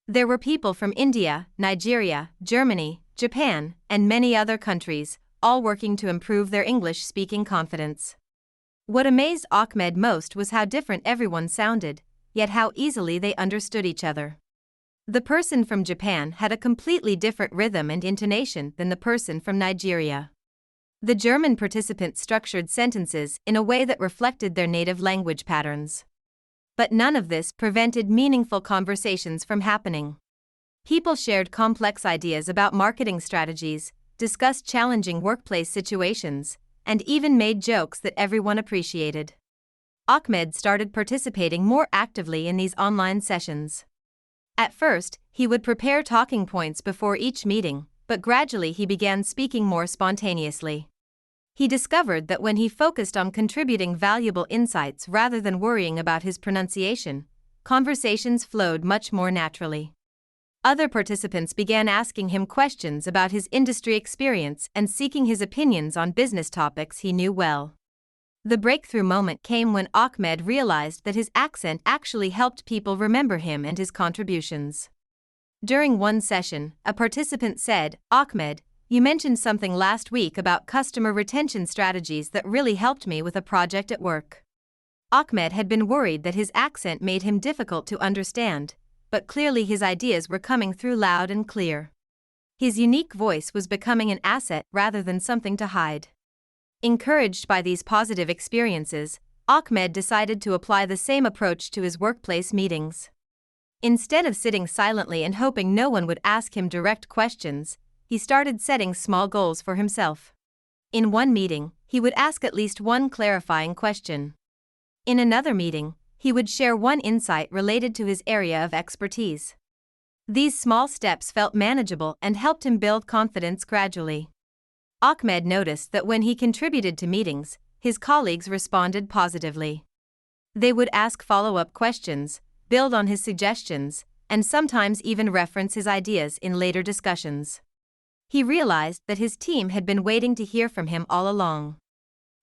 There were people from India, Nigeria, Germany, Japan, and many other countries, all working to improve their English-speaking confidence. What amazed Ahmed most was how different everyone sounded, yet how easily they understood each other. The person from Japan had a completely different rhythm and intonation than the person from Nigeria. The German participants structured sentences in a way that reflected their native language patterns. But none of this prevented meaningful conversations from happening. People shared complex ideas about marketing strategies, discussed challenging workplace situations, and even made jokes that everyone appreciated. Ahmed started participating more actively in these online sessions. At first, he would prepare talking points before each meeting, but gradually he began speaking more spontaneously. He discovered that when he focused on contributing valuable insights rather than worrying about his pronunciation, conversations flowed much more naturally. Other participants began asking him questions about his industry experience and seeking his opinions on business topics he knew well. The breakthrough moment came when Ahmed realized that his accent actually helped people remember him and his contributions. During one session, a participant said, "Ahmed, you mentioned something last week about customer retention strategies that really helped me with a project at work." Ahmed had been worried that his accent made him difficult to understand, but clearly his ideas were coming through loud and clear. His unique voice was becoming an asset rather than something to hide. Encouraged by these positive experiences, Ahmed decided to apply the same approach to his workplace meetings. Instead of sitting silently and hoping no one would ask him direct questions, he started setting small goals for himself. In one meeting, he would ask at least one clarifying question. In another meeting, he would share one insight related to his area of expertise. These small steps felt manageable and helped him build confidence gradually. Ahmed noticed that when he contributed to meetings, his colleagues responded positively. They would ask follow-up questions, build on his suggestions, and sometimes even reference his ideas in later discussions. He realized that his team had been waiting to hear from him all along.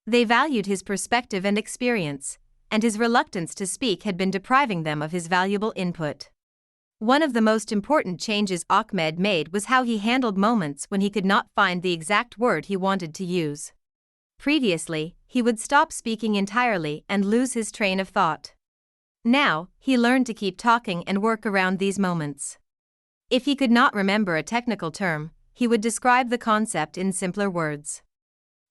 They valued his perspective and experience, and his reluctance to speak had been depriving them of his valuable input. One of the most important changes Ahmed made was how he handled moments when he could not find the exact word he wanted to use. Previously, he would stop speaking entirely and lose his train of thought. Now, he learned to keep talking and work around these moments. If he could not remember a technical term, he would describe the concept in simpler words.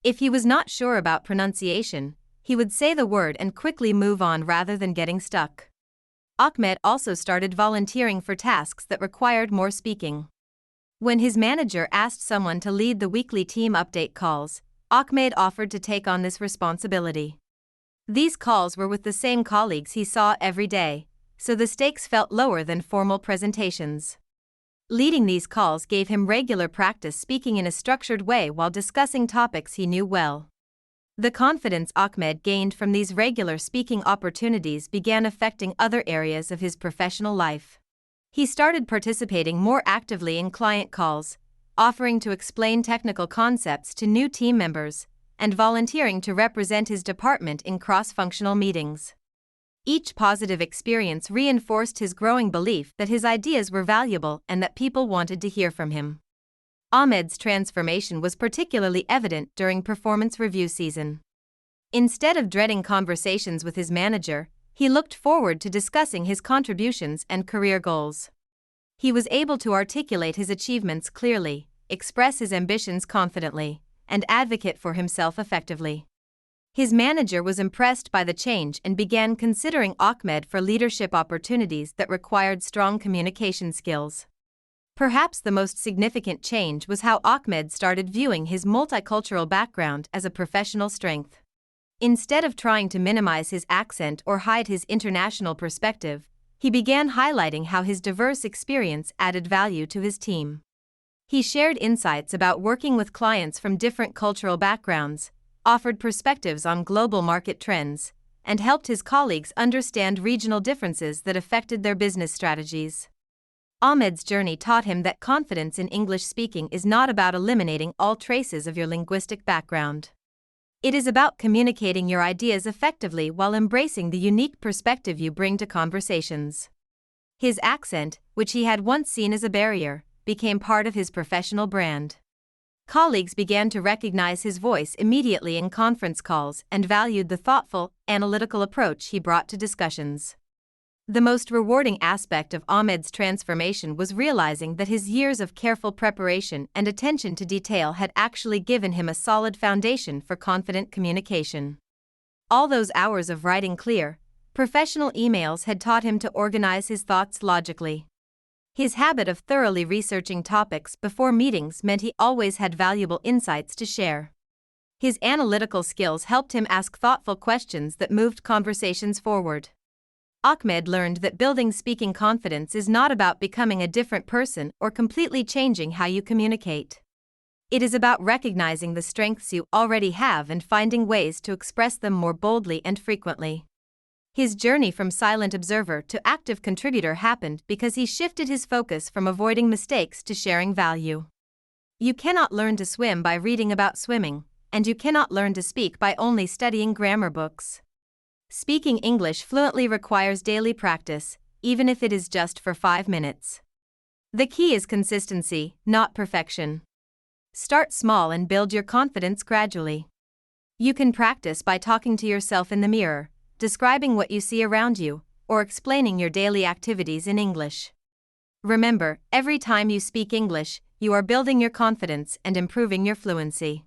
If he was not sure about pronunciation, he would say the word and quickly move on rather than getting stuck. Ahmed also started volunteering for tasks that required more speaking. When his manager asked someone to lead the weekly team update calls, Ahmed offered to take on this responsibility. These calls were with the same colleagues he saw every day, so the stakes felt lower than formal presentations. Leading these calls gave him regular practice speaking in a structured way while discussing topics he knew well. The confidence Ahmed gained from these regular speaking opportunities began affecting other areas of his professional life. He started participating more actively in client calls, offering to explain technical concepts to new team members, and volunteering to represent his department in cross-functional meetings. Each positive experience reinforced his growing belief that his ideas were valuable and that people wanted to hear from him. Ahmed's transformation was particularly evident during performance review season. Instead of dreading conversations with his manager, he looked forward to discussing his contributions and career goals. He was able to articulate his achievements clearly, express his ambitions confidently, and advocate for himself effectively. His manager was impressed by the change and began considering Ahmed for leadership opportunities that required strong communication skills. Perhaps the most significant change was how Ahmed started viewing his multicultural background as a professional strength. Instead of trying to minimize his accent or hide his international perspective, he began highlighting how his diverse experience added value to his team. He shared insights about working with clients from different cultural backgrounds, offered perspectives on global market trends, and helped his colleagues understand regional differences that affected their business strategies. Ahmed's journey taught him that confidence in English speaking is not about eliminating all traces of your linguistic background. It is about communicating your ideas effectively while embracing the unique perspective you bring to conversations. His accent, which he had once seen as a barrier, became part of his professional brand. Colleagues began to recognize his voice immediately in conference calls and valued the thoughtful, analytical approach he brought to discussions. The most rewarding aspect of Ahmed's transformation was realizing that his years of careful preparation and attention to detail had actually given him a solid foundation for confident communication. All those hours of writing clear, professional emails had taught him to organize his thoughts logically. His habit of thoroughly researching topics before meetings meant he always had valuable insights to share. His analytical skills helped him ask thoughtful questions that moved conversations forward. Ahmed learned that building speaking confidence is not about becoming a different person or completely changing how you communicate. It is about recognizing the strengths you already have and finding ways to express them more boldly and frequently. His journey from silent observer to active contributor happened because he shifted his focus from avoiding mistakes to sharing value. You cannot learn to swim by reading about swimming, and you cannot learn to speak by only studying grammar books. Speaking English fluently requires daily practice, even if it is just for 5 minutes. The key is consistency, not perfection. Start small and build your confidence gradually. You can practice by talking to yourself in the mirror, describing what you see around you, or explaining your daily activities in English. Remember, every time you speak English, you are building your confidence and improving your fluency.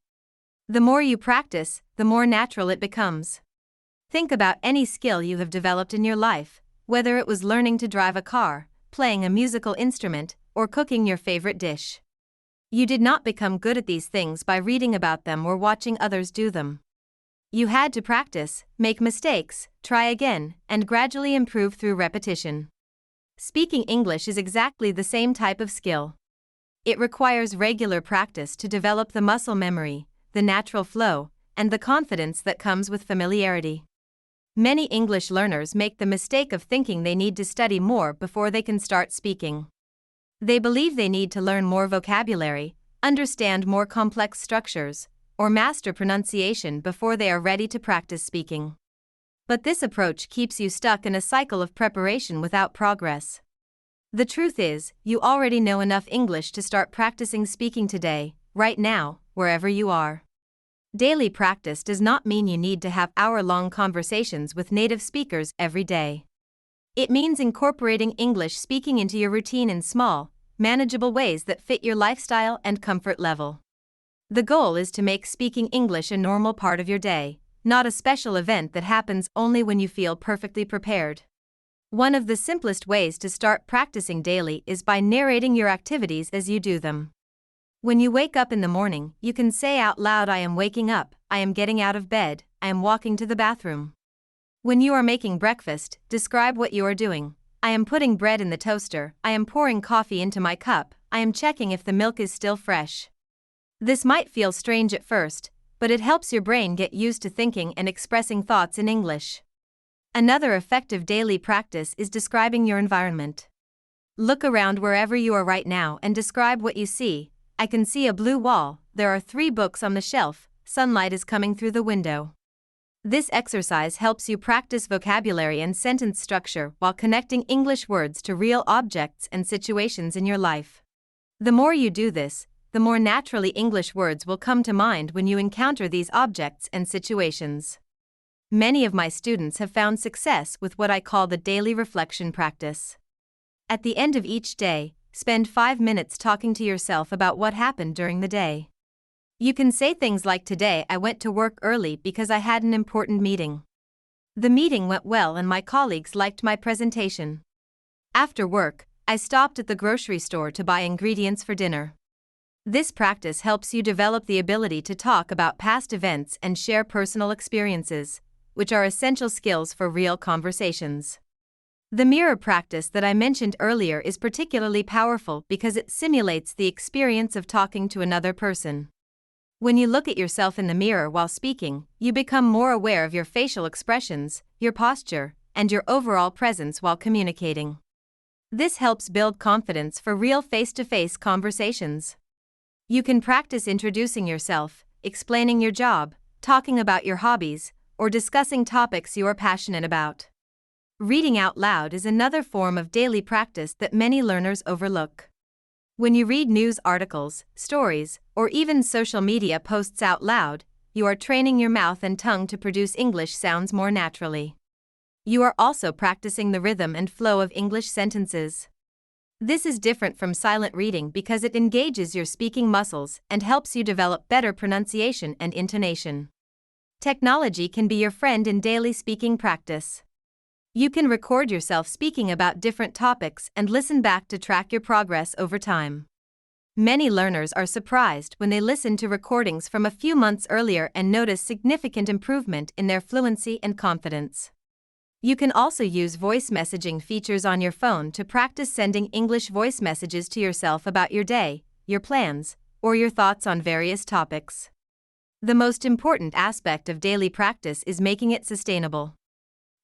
The more you practice, the more natural it becomes. Think about any skill you have developed in your life, whether it was learning to drive a car, playing a musical instrument, or cooking your favorite dish. You did not become good at these things by reading about them or watching others do them. You had to practice, make mistakes, try again, and gradually improve through repetition. Speaking English is exactly the same type of skill. It requires regular practice to develop the muscle memory, the natural flow, and the confidence that comes with familiarity. Many English learners make the mistake of thinking they need to study more before they can start speaking. They believe they need to learn more vocabulary, understand more complex structures, or master pronunciation before they are ready to practice speaking. But this approach keeps you stuck in a cycle of preparation without progress. The truth is, you already know enough English to start practicing speaking today, right now, wherever you are. Daily practice does not mean you need to have hour-long conversations with native speakers every day. It means incorporating English speaking into your routine in small, manageable ways that fit your lifestyle and comfort level. The goal is to make speaking English a normal part of your day, not a special event that happens only when you feel perfectly prepared. One of the simplest ways to start practicing daily is by narrating your activities as you do them. When you wake up in the morning, you can say out loud, "I am waking up, I am getting out of bed, I am walking to the bathroom." When you are making breakfast, describe what you are doing. "I am putting bread in the toaster, I am pouring coffee into my cup, I am checking if the milk is still fresh." This might feel strange at first, but it helps your brain get used to thinking and expressing thoughts in English. Another effective daily practice is describing your environment. Look around wherever you are right now and describe what you see. "I can see a blue wall, there are 3 books on the shelf, sunlight is coming through the window." This exercise helps you practice vocabulary and sentence structure while connecting English words to real objects and situations in your life. The more you do this, the more naturally English words will come to mind when you encounter these objects and situations. Many of my students have found success with what I call the daily reflection practice. At the end of each day, spend 5 minutes talking to yourself about what happened during the day. You can say things like, "Today I went to work early because I had an important meeting. The meeting went well and my colleagues liked my presentation. After work, I stopped at the grocery store to buy ingredients for dinner." This practice helps you develop the ability to talk about past events and share personal experiences, which are essential skills for real conversations. The mirror practice that I mentioned earlier is particularly powerful because it simulates the experience of talking to another person. When you look at yourself in the mirror while speaking, you become more aware of your facial expressions, your posture, and your overall presence while communicating. This helps build confidence for real face-to-face conversations. You can practice introducing yourself, explaining your job, talking about your hobbies, or discussing topics you are passionate about. Reading out loud is another form of daily practice that many learners overlook. When you read news articles, stories, or even social media posts out loud, you are training your mouth and tongue to produce English sounds more naturally. You are also practicing the rhythm and flow of English sentences. This is different from silent reading because it engages your speaking muscles and helps you develop better pronunciation and intonation. Technology can be your friend in daily speaking practice. You can record yourself speaking about different topics and listen back to track your progress over time. Many learners are surprised when they listen to recordings from a few months earlier and notice significant improvement in their fluency and confidence. You can also use voice messaging features on your phone to practice sending English voice messages to yourself about your day, your plans, or your thoughts on various topics. The most important aspect of daily practice is making it sustainable.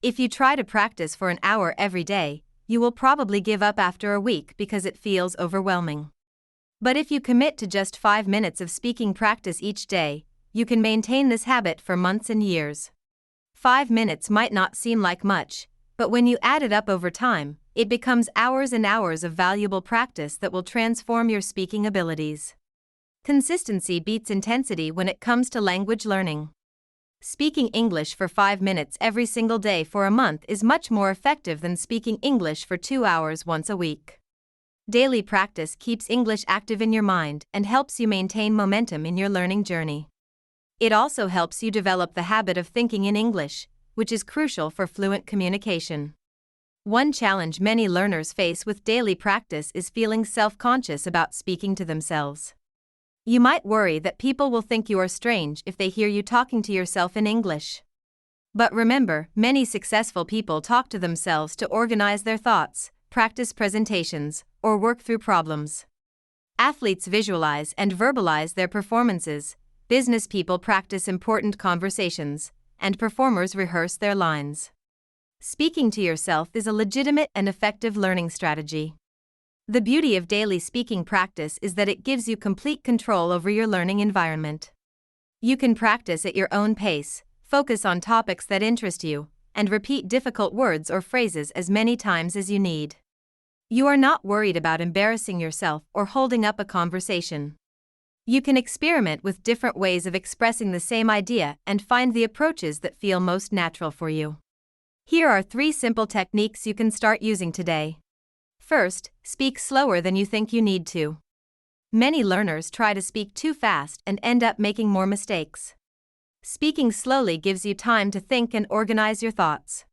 If you try to practice for an hour every day, you will probably give up after a week because it feels overwhelming. But if you commit to just 5 minutes of speaking practice each day, you can maintain this habit for months and years. 5 minutes might not seem like much, but when you add it up over time, it becomes hours and hours of valuable practice that will transform your speaking abilities. Consistency beats intensity when it comes to language learning. Speaking English for 5 minutes every single day for a month is much more effective than speaking English for 2 hours once a week. Daily practice keeps English active in your mind and helps you maintain momentum in your learning journey. It also helps you develop the habit of thinking in English, which is crucial for fluent communication. One challenge many learners face with daily practice is feeling self-conscious about speaking to themselves. You might worry that people will think you are strange if they hear you talking to yourself in English. But remember, many successful people talk to themselves to organize their thoughts, practice presentations, or work through problems. Athletes visualize and verbalize their performances, business people practice important conversations, and performers rehearse their lines. Speaking to yourself is a legitimate and effective learning strategy. The beauty of daily speaking practice is that it gives you complete control over your learning environment. You can practice at your own pace, focus on topics that interest you, and repeat difficult words or phrases as many times as you need. You are not worried about embarrassing yourself or holding up a conversation. You can experiment with different ways of expressing the same idea and find the approaches that feel most natural for you. Here are 3 simple techniques you can start using today. First, speak slower than you think you need to. Many learners try to speak too fast and end up making more mistakes. Speaking slowly gives you time to think and organize your thoughts.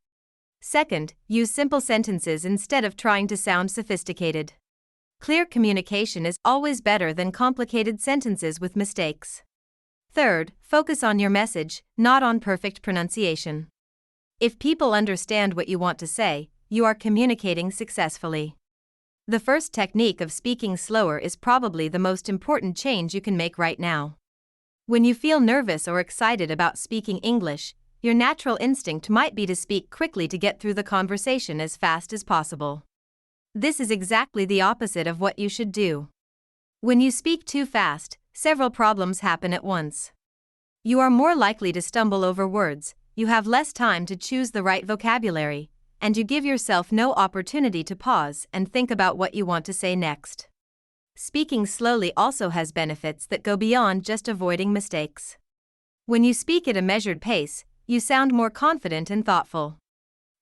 Second, use simple sentences instead of trying to sound sophisticated. Clear communication is always better than complicated sentences with mistakes. Third, focus on your message, not on perfect pronunciation. If people understand what you want to say, you are communicating successfully. The first technique of speaking slower is probably the most important change you can make right now. When you feel nervous or excited about speaking English, your natural instinct might be to speak quickly to get through the conversation as fast as possible. This is exactly the opposite of what you should do. When you speak too fast, several problems happen at once. You are more likely to stumble over words, you have less time to choose the right vocabulary, and you give yourself no opportunity to pause and think about what you want to say next. Speaking slowly also has benefits that go beyond just avoiding mistakes. When you speak at a measured pace, you sound more confident and thoughtful.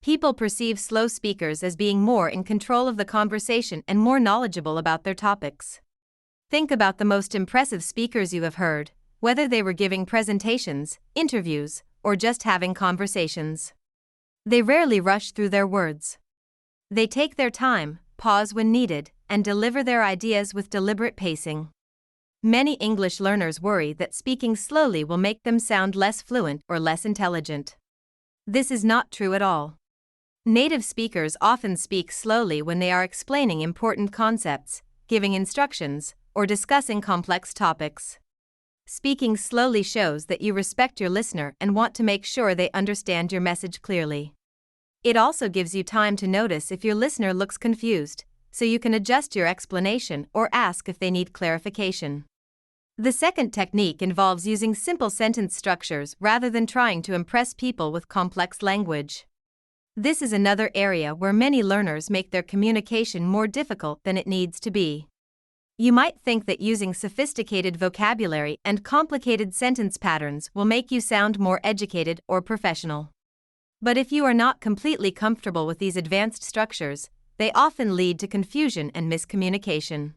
People perceive slow speakers as being more in control of the conversation and more knowledgeable about their topics. Think about the most impressive speakers you have heard, whether they were giving presentations, interviews, or just having conversations. They rarely rush through their words. They take their time, pause when needed, and deliver their ideas with deliberate pacing. Many English learners worry that speaking slowly will make them sound less fluent or less intelligent. This is not true at all. Native speakers often speak slowly when they are explaining important concepts, giving instructions, or discussing complex topics. Speaking slowly shows that you respect your listener and want to make sure they understand your message clearly. It also gives you time to notice if your listener looks confused, so you can adjust your explanation or ask if they need clarification. The second technique involves using simple sentence structures rather than trying to impress people with complex language. This is another area where many learners make their communication more difficult than it needs to be. You might think that using sophisticated vocabulary and complicated sentence patterns will make you sound more educated or professional. But if you are not completely comfortable with these advanced structures, they often lead to confusion and miscommunication.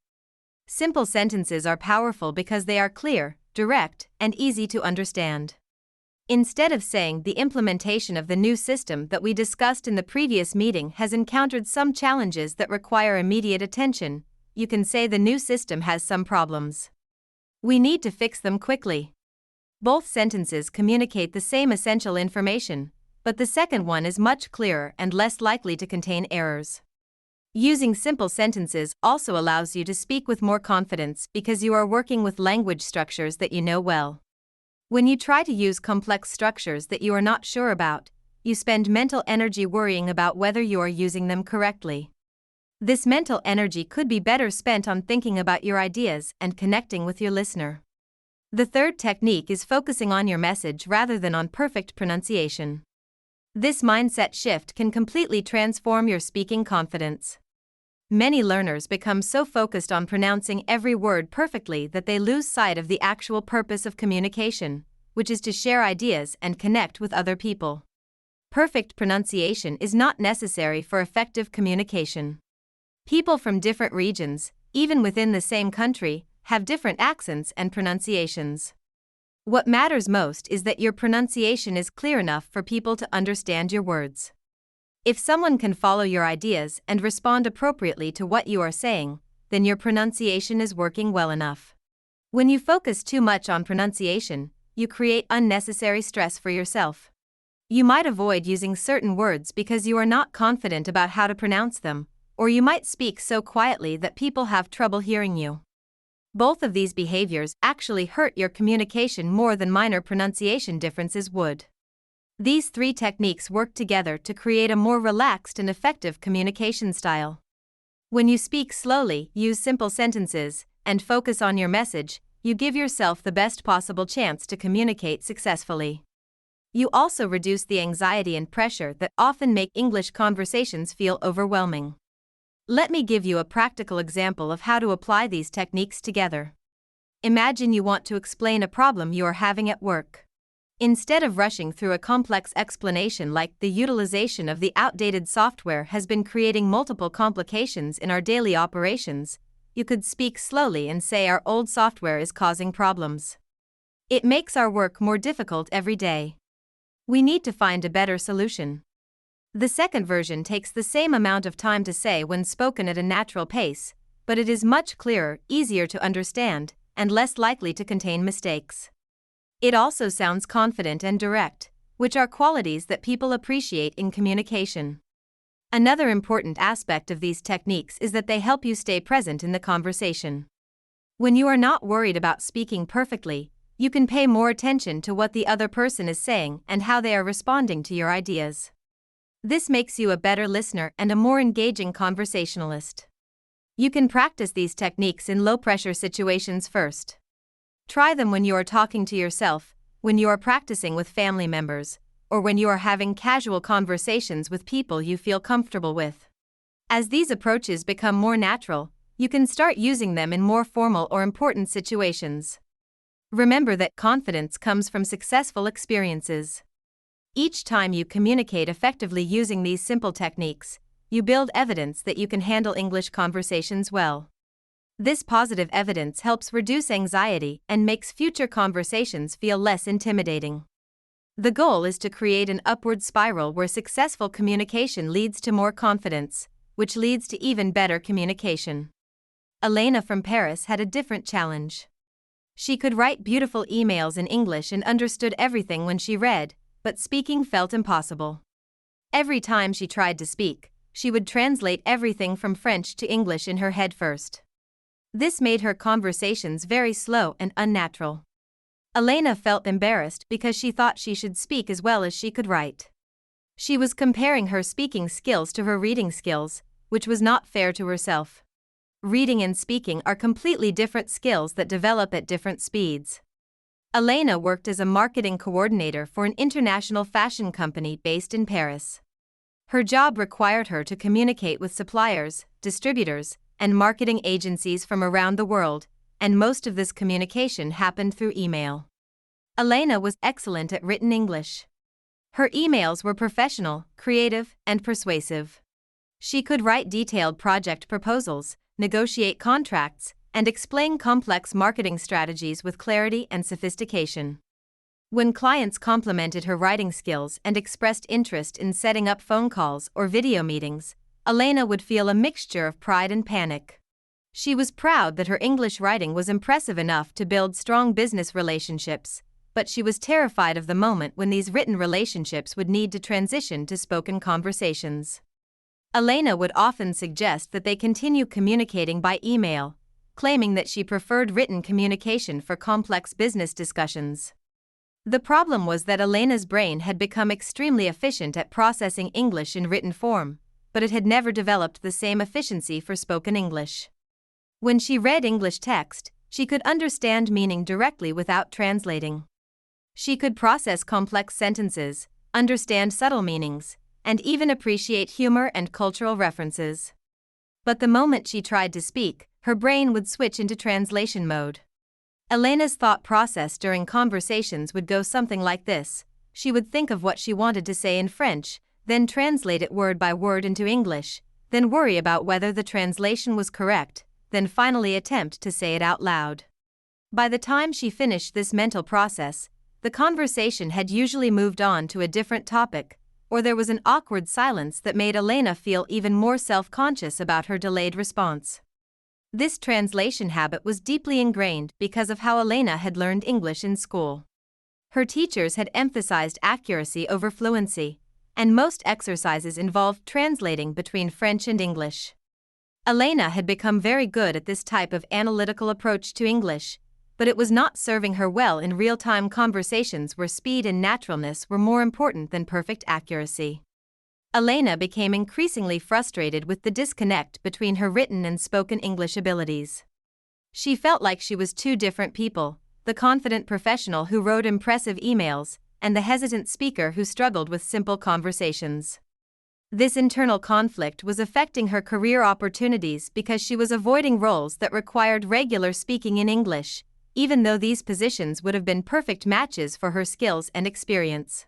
Simple sentences are powerful because they are clear, direct, and easy to understand. Instead of saying the implementation of the new system that we discussed in the previous meeting has encountered some challenges that require immediate attention, you can say the new system has some problems. We need to fix them quickly. Both sentences communicate the same essential information, but the second one is much clearer and less likely to contain errors. Using simple sentences also allows you to speak with more confidence because you are working with language structures that you know well. When you try to use complex structures that you are not sure about, you spend mental energy worrying about whether you are using them correctly. This mental energy could be better spent on thinking about your ideas and connecting with your listener. The third technique is focusing on your message rather than on perfect pronunciation. This mindset shift can completely transform your speaking confidence. Many learners become so focused on pronouncing every word perfectly that they lose sight of the actual purpose of communication, which is to share ideas and connect with other people. Perfect pronunciation is not necessary for effective communication. People from different regions, even within the same country, have different accents and pronunciations. What matters most is that your pronunciation is clear enough for people to understand your words. If someone can follow your ideas and respond appropriately to what you are saying, then your pronunciation is working well enough. When you focus too much on pronunciation, you create unnecessary stress for yourself. You might avoid using certain words because you are not confident about how to pronounce them, or you might speak so quietly that people have trouble hearing you. Both of these behaviors actually hurt your communication more than minor pronunciation differences would. These three techniques work together to create a more relaxed and effective communication style. When you speak slowly, use simple sentences, and focus on your message, you give yourself the best possible chance to communicate successfully. You also reduce the anxiety and pressure that often make English conversations feel overwhelming. Let me give you a practical example of how to apply these techniques together. Imagine you want to explain a problem you are having at work. Instead of rushing through a complex explanation like the utilization of the outdated software has been creating multiple complications in our daily operations, you could speak slowly and say our old software is causing problems. It makes our work more difficult every day. We need to find a better solution. The second version takes the same amount of time to say when spoken at a natural pace, but it is much clearer, easier to understand, and less likely to contain mistakes. It also sounds confident and direct, which are qualities that people appreciate in communication. Another important aspect of these techniques is that they help you stay present in the conversation. When you are not worried about speaking perfectly, you can pay more attention to what the other person is saying and how they are responding to your ideas. This makes you a better listener and a more engaging conversationalist. You can practice these techniques in low-pressure situations first. Try them when you are talking to yourself, when you are practicing with family members, or when you are having casual conversations with people you feel comfortable with. As these approaches become more natural, you can start using them in more formal or important situations. Remember that confidence comes from successful experiences. Each time you communicate effectively using these simple techniques, you build evidence that you can handle English conversations well. This positive evidence helps reduce anxiety and makes future conversations feel less intimidating. The goal is to create an upward spiral where successful communication leads to more confidence, which leads to even better communication. Elena from Paris had a different challenge. She could write beautiful emails in English and understood everything when she read, but speaking felt impossible. Every time she tried to speak, she would translate everything from French to English in her head first. This made her conversations very slow and unnatural. Elena felt embarrassed because she thought she should speak as well as she could write. She was comparing her speaking skills to her reading skills, which was not fair to herself. Reading and speaking are completely different skills that develop at different speeds. Elena worked as a marketing coordinator for an international fashion company based in Paris. Her job required her to communicate with suppliers, distributors, and marketing agencies from around the world, and most of this communication happened through email. Elena was excellent at written English. Her emails were professional, creative, and persuasive. She could write detailed project proposals, negotiate contracts, and explain complex marketing strategies with clarity and sophistication. When clients complimented her writing skills and expressed interest in setting up phone calls or video meetings, Elena would feel a mixture of pride and panic. She was proud that her English writing was impressive enough to build strong business relationships, but she was terrified of the moment when these written relationships would need to transition to spoken conversations. Elena would often suggest that they continue communicating by email, claiming that she preferred written communication for complex business discussions. The problem was that Elena's brain had become extremely efficient at processing English in written form, but it had never developed the same efficiency for spoken English. When she read English text, she could understand meaning directly without translating. She could process complex sentences, understand subtle meanings, and even appreciate humor and cultural references. But the moment she tried to speak, her brain would switch into translation mode. Elena's thought process during conversations would go something like this. She would think of what she wanted to say in French, then translate it word by word into English, then worry about whether the translation was correct, then finally attempt to say it out loud. By the time she finished this mental process, the conversation had usually moved on to a different topic, or there was an awkward silence that made Elena feel even more self-conscious about her delayed response. This translation habit was deeply ingrained because of how Elena had learned English in school. Her teachers had emphasized accuracy over fluency, and most exercises involved translating between French and English. Elena had become very good at this type of analytical approach to English, but it was not serving her well in real-time conversations where speed and naturalness were more important than perfect accuracy. Elena became increasingly frustrated with the disconnect between her written and spoken English abilities. She felt like she was two different people, the confident professional who wrote impressive emails, and the hesitant speaker who struggled with simple conversations. This internal conflict was affecting her career opportunities because she was avoiding roles that required regular speaking in English, even though these positions would have been perfect matches for her skills and experience.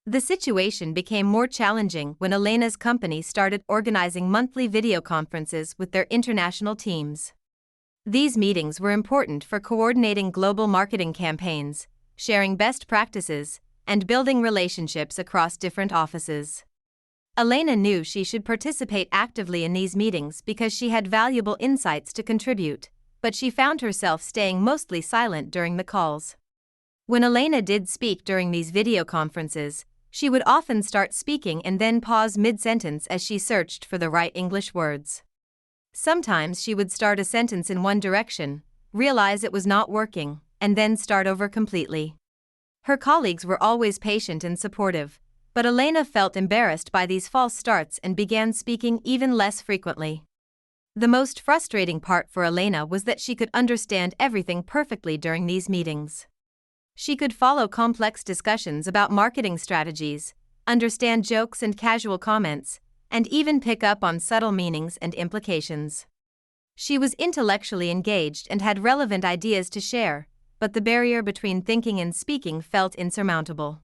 The situation became more challenging when Elena's company started organizing monthly video conferences with their international teams. These meetings were important for coordinating global marketing campaigns, sharing best practices, and building relationships across different offices. Elena knew she should participate actively in these meetings because she had valuable insights to contribute, but she found herself staying mostly silent during the calls. When Elena did speak during these video conferences, she would often start speaking and then pause mid-sentence as she searched for the right English words. Sometimes she would start a sentence in one direction, realize it was not working, and then start over completely. Her colleagues were always patient and supportive, but Elena felt embarrassed by these false starts and began speaking even less frequently. The most frustrating part for Elena was that she could understand everything perfectly during these meetings. She could follow complex discussions about marketing strategies, understand jokes and casual comments, and even pick up on subtle meanings and implications. She was intellectually engaged and had relevant ideas to share, but the barrier between thinking and speaking felt insurmountable.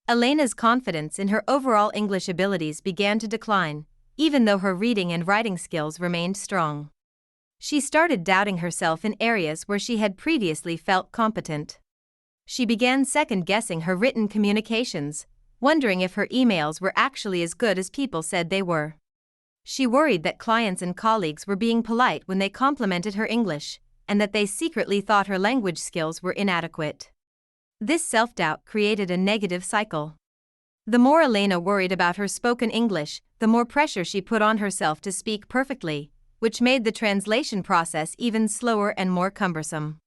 Elena's confidence in her overall English abilities began to decline, even though her reading and writing skills remained strong. She started doubting herself in areas where she had previously felt competent. She began second-guessing her written communications, wondering if her emails were actually as good as people said they were. She worried that clients and colleagues were being polite when they complimented her English, and that they secretly thought her language skills were inadequate. This self-doubt created a negative cycle. The more Elena worried about her spoken English, the more pressure she put on herself to speak perfectly, which made the translation process even slower and more cumbersome.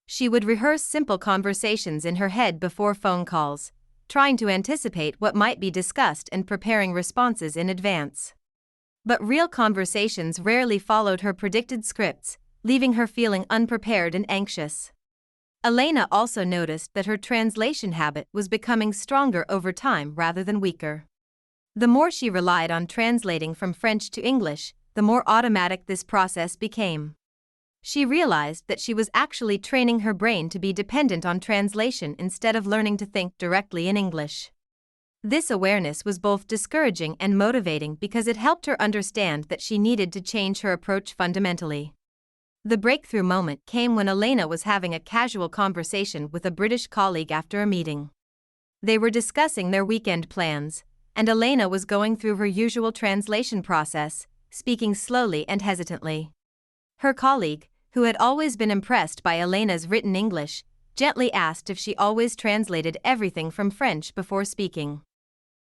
She would rehearse simple conversations in her head before phone calls, trying to anticipate what might be discussed and preparing responses in advance. But real conversations rarely followed her predicted scripts, leaving her feeling unprepared and anxious. Elena also noticed that her translation habit was becoming stronger over time rather than weaker. The more she relied on translating from French to English, the more automatic this process became. She realized that she was actually training her brain to be dependent on translation instead of learning to think directly in English. This awareness was both discouraging and motivating because it helped her understand that she needed to change her approach fundamentally. The breakthrough moment came when Elena was having a casual conversation with a British colleague after a meeting. They were discussing their weekend plans, and Elena was going through her usual translation process, speaking slowly and hesitantly. Her colleague, who had always been impressed by Elena's written English, gently asked if she always translated everything from French before speaking.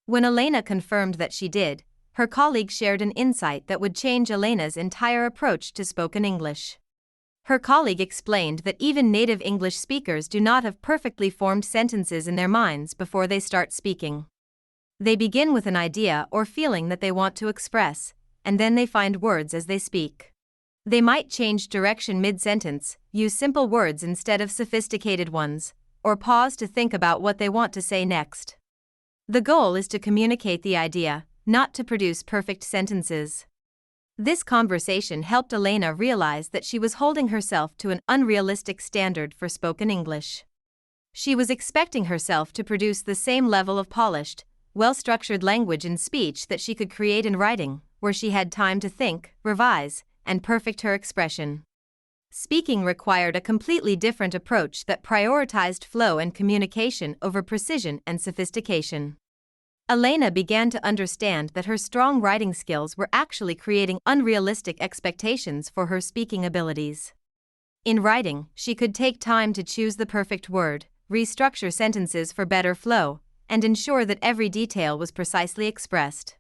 When Elena confirmed that she did, her colleague shared an insight that would change Elena's entire approach to spoken English. Her colleague explained that even native English speakers do not have perfectly formed sentences in their minds before they start speaking. They begin with an idea or feeling that they want to express, and then they find words as they speak. They might change direction mid-sentence, use simple words instead of sophisticated ones, or pause to think about what they want to say next. The goal is to communicate the idea, not to produce perfect sentences. This conversation helped Elena realize that she was holding herself to an unrealistic standard for spoken English. She was expecting herself to produce the same level of polished, well-structured language in speech that she could create in writing, where she had time to think, revise, and perfect her expression. Speaking required a completely different approach that prioritized flow and communication over precision and sophistication. Elena began to understand that her strong writing skills were actually creating unrealistic expectations for her speaking abilities. In writing, she could take time to choose the perfect word, restructure sentences for better flow, and ensure that every detail was precisely expressed.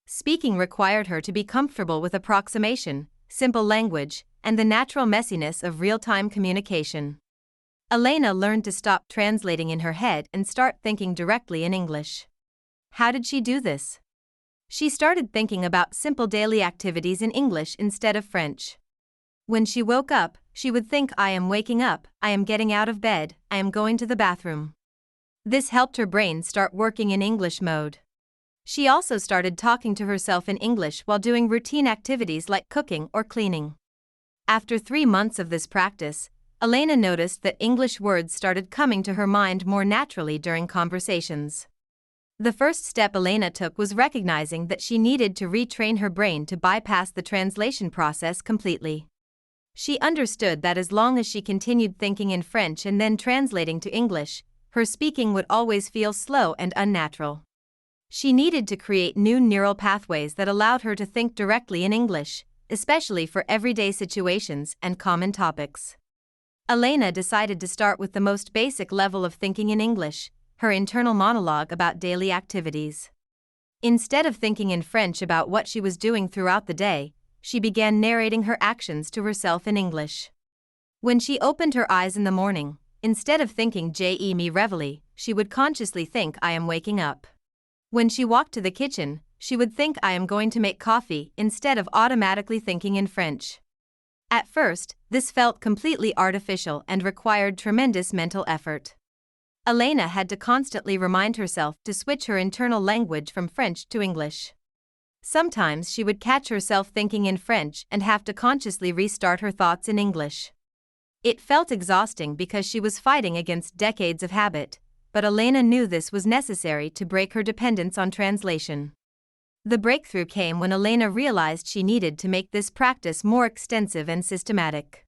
Speaking required her to be comfortable with approximation, simple language, and the natural messiness of real-time communication. Elena learned to stop translating in her head and start thinking directly in English. How did she do this? She started thinking about simple daily activities in English instead of French. When she woke up, she would think, I am waking up, I am getting out of bed, I am going to the bathroom. This helped her brain start working in English mode. She also started talking to herself in English while doing routine activities like cooking or cleaning. After 3 months of this practice, Elena noticed that English words started coming to her mind more naturally during conversations. The first step Elena took was recognizing that she needed to retrain her brain to bypass the translation process completely. She understood that as long as she continued thinking in French and then translating to English, her speaking would always feel slow and unnatural. She needed to create new neural pathways that allowed her to think directly in English, especially for everyday situations and common topics. Elena decided to start with the most basic level of thinking in English, her internal monologue about daily activities. Instead of thinking in French about what she was doing throughout the day, she began narrating her actions to herself in English. When she opened her eyes in the morning, instead of thinking "Je me réveille," she would consciously think "I am waking up." When she walked to the kitchen, she would think "I am going to make coffee" instead of automatically thinking in French. At first, this felt completely artificial and required tremendous mental effort. Elena had to constantly remind herself to switch her internal language from French to English. Sometimes she would catch herself thinking in French and have to consciously restart her thoughts in English. It felt exhausting because she was fighting against decades of habit, but Elena knew this was necessary to break her dependence on translation. The breakthrough came when Elena realized she needed to make this practice more extensive and systematic.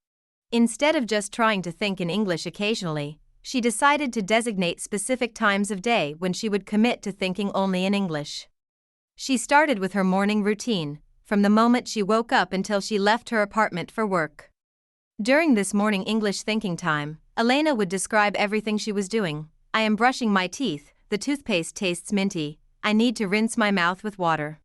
Instead of just trying to think in English occasionally, she decided to designate specific times of day when she would commit to thinking only in English. She started with her morning routine, from the moment she woke up until she left her apartment for work. During this morning English thinking time, Elena would describe everything she was doing. I am brushing my teeth, the toothpaste tastes minty, I need to rinse my mouth with water.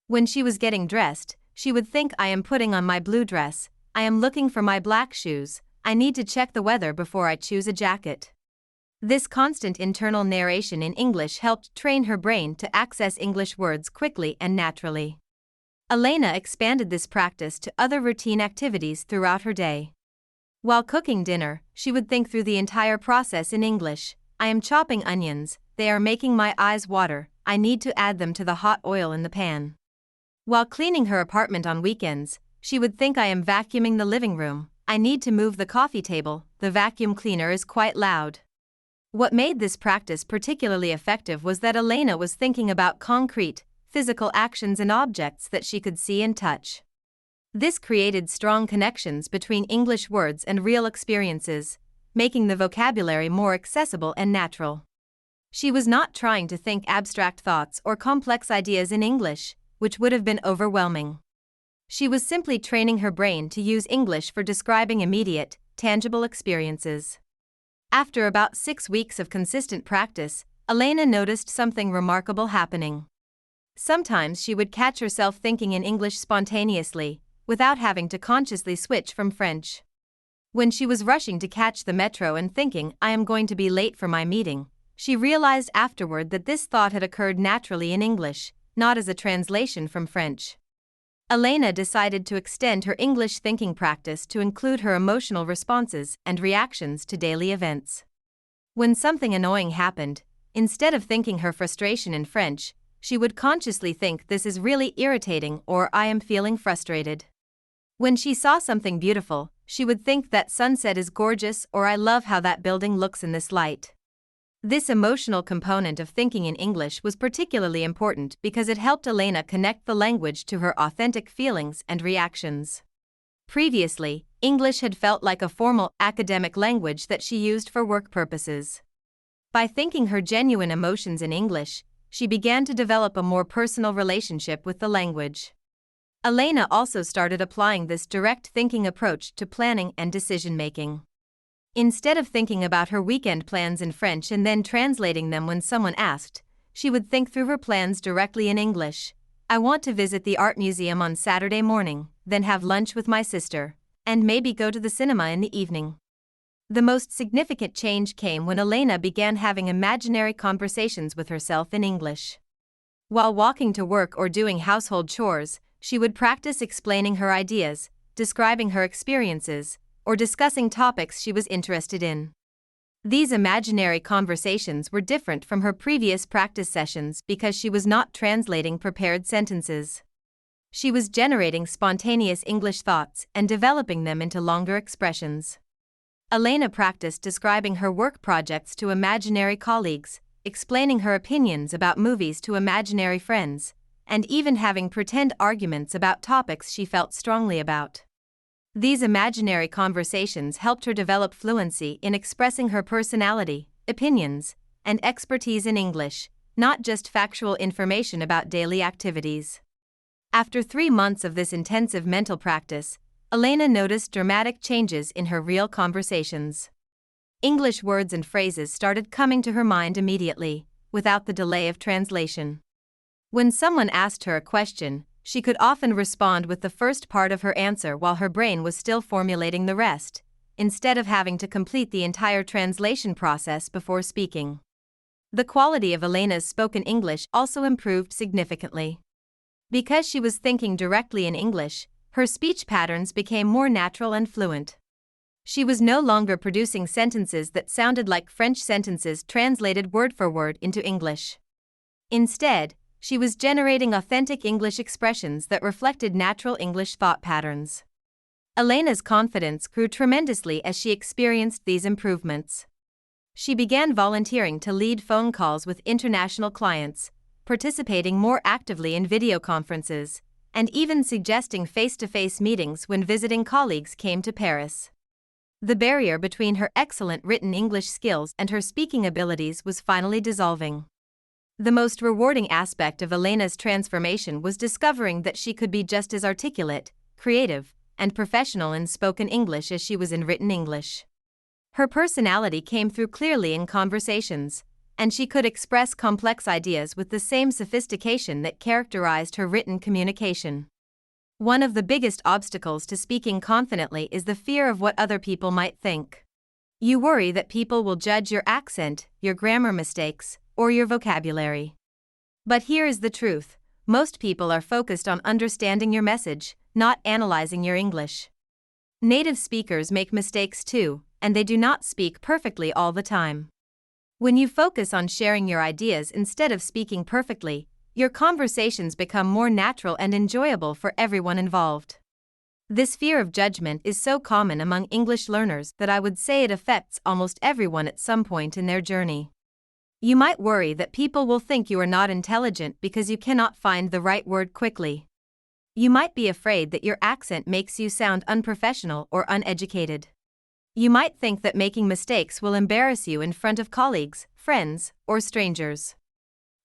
When she was getting dressed, she would think I am putting on my blue dress, I am looking for my black shoes, I need to check the weather before I choose a jacket. This constant internal narration in English helped train her brain to access English words quickly and naturally. Elena expanded this practice to other routine activities throughout her day. While cooking dinner, she would think through the entire process in English. I am chopping onions, they are making my eyes water, I need to add them to the hot oil in the pan. While cleaning her apartment on weekends, she would think I am vacuuming the living room, I need to move the coffee table, the vacuum cleaner is quite loud. What made this practice particularly effective was that Elena was thinking about concrete, physical actions and objects that she could see and touch. This created strong connections between English words and real experiences, making the vocabulary more accessible and natural. She was not trying to think abstract thoughts or complex ideas in English, which would have been overwhelming. She was simply training her brain to use English for describing immediate, tangible experiences. After about 6 weeks of consistent practice, Elena noticed something remarkable happening. Sometimes she would catch herself thinking in English spontaneously, without having to consciously switch from French. When she was rushing to catch the metro and thinking, I am going to be late for my meeting, she realized afterward that this thought had occurred naturally in English, not as a translation from French. Elena decided to extend her English thinking practice to include her emotional responses and reactions to daily events. When something annoying happened, instead of thinking her frustration in French, she would consciously think this is really irritating or I am feeling frustrated. When she saw something beautiful, she would think that sunset is gorgeous or I love how that building looks in this light. This emotional component of thinking in English was particularly important because it helped Elena connect the language to her authentic feelings and reactions. Previously, English had felt like a formal, academic language that she used for work purposes. By thinking her genuine emotions in English, she began to develop a more personal relationship with the language. Elena also started applying this direct thinking approach to planning and decision-making. Instead of thinking about her weekend plans in French and then translating them when someone asked, she would think through her plans directly in English. I want to visit the art museum on Saturday morning, then have lunch with my sister, and maybe go to the cinema in the evening. The most significant change came when Elena began having imaginary conversations with herself in English. While walking to work or doing household chores, she would practice explaining her ideas, describing her experiences, or discussing topics she was interested in. These imaginary conversations were different from her previous practice sessions because she was not translating prepared sentences. She was generating spontaneous English thoughts and developing them into longer expressions. Elena practiced describing her work projects to imaginary colleagues, explaining her opinions about movies to imaginary friends, and even having pretend arguments about topics she felt strongly about. These imaginary conversations helped her develop fluency in expressing her personality, opinions, and expertise in English, not just factual information about daily activities. After 3 months of this intensive mental practice, Elena noticed dramatic changes in her real conversations. English words and phrases started coming to her mind immediately, without the delay of translation. When someone asked her a question, she could often respond with the first part of her answer while her brain was still formulating the rest, instead of having to complete the entire translation process before speaking. The quality of Elena's spoken English also improved significantly. Because she was thinking directly in English, her speech patterns became more natural and fluent. She was no longer producing sentences that sounded like French sentences translated word for word into English. Instead, she was generating authentic English expressions that reflected natural English thought patterns. Elena's confidence grew tremendously as she experienced these improvements. She began volunteering to lead phone calls with international clients, participating more actively in video conferences, and even suggesting face-to-face meetings when visiting colleagues came to Paris. The barrier between her excellent written English skills and her speaking abilities was finally dissolving. The most rewarding aspect of Elena's transformation was discovering that she could be just as articulate, creative, and professional in spoken English as she was in written English. Her personality came through clearly in conversations, and she could express complex ideas with the same sophistication that characterized her written communication. One of the biggest obstacles to speaking confidently is the fear of what other people might think. You worry that people will judge your accent, your grammar mistakes, or your vocabulary. But here is the truth: most people are focused on understanding your message, not analyzing your English. Native speakers make mistakes too, and they do not speak perfectly all the time. When you focus on sharing your ideas instead of speaking perfectly, your conversations become more natural and enjoyable for everyone involved. This fear of judgment is so common among English learners that I would say it affects almost everyone at some point in their journey. You might worry that people will think you are not intelligent because you cannot find the right word quickly. You might be afraid that your accent makes you sound unprofessional or uneducated. You might think that making mistakes will embarrass you in front of colleagues, friends, or strangers.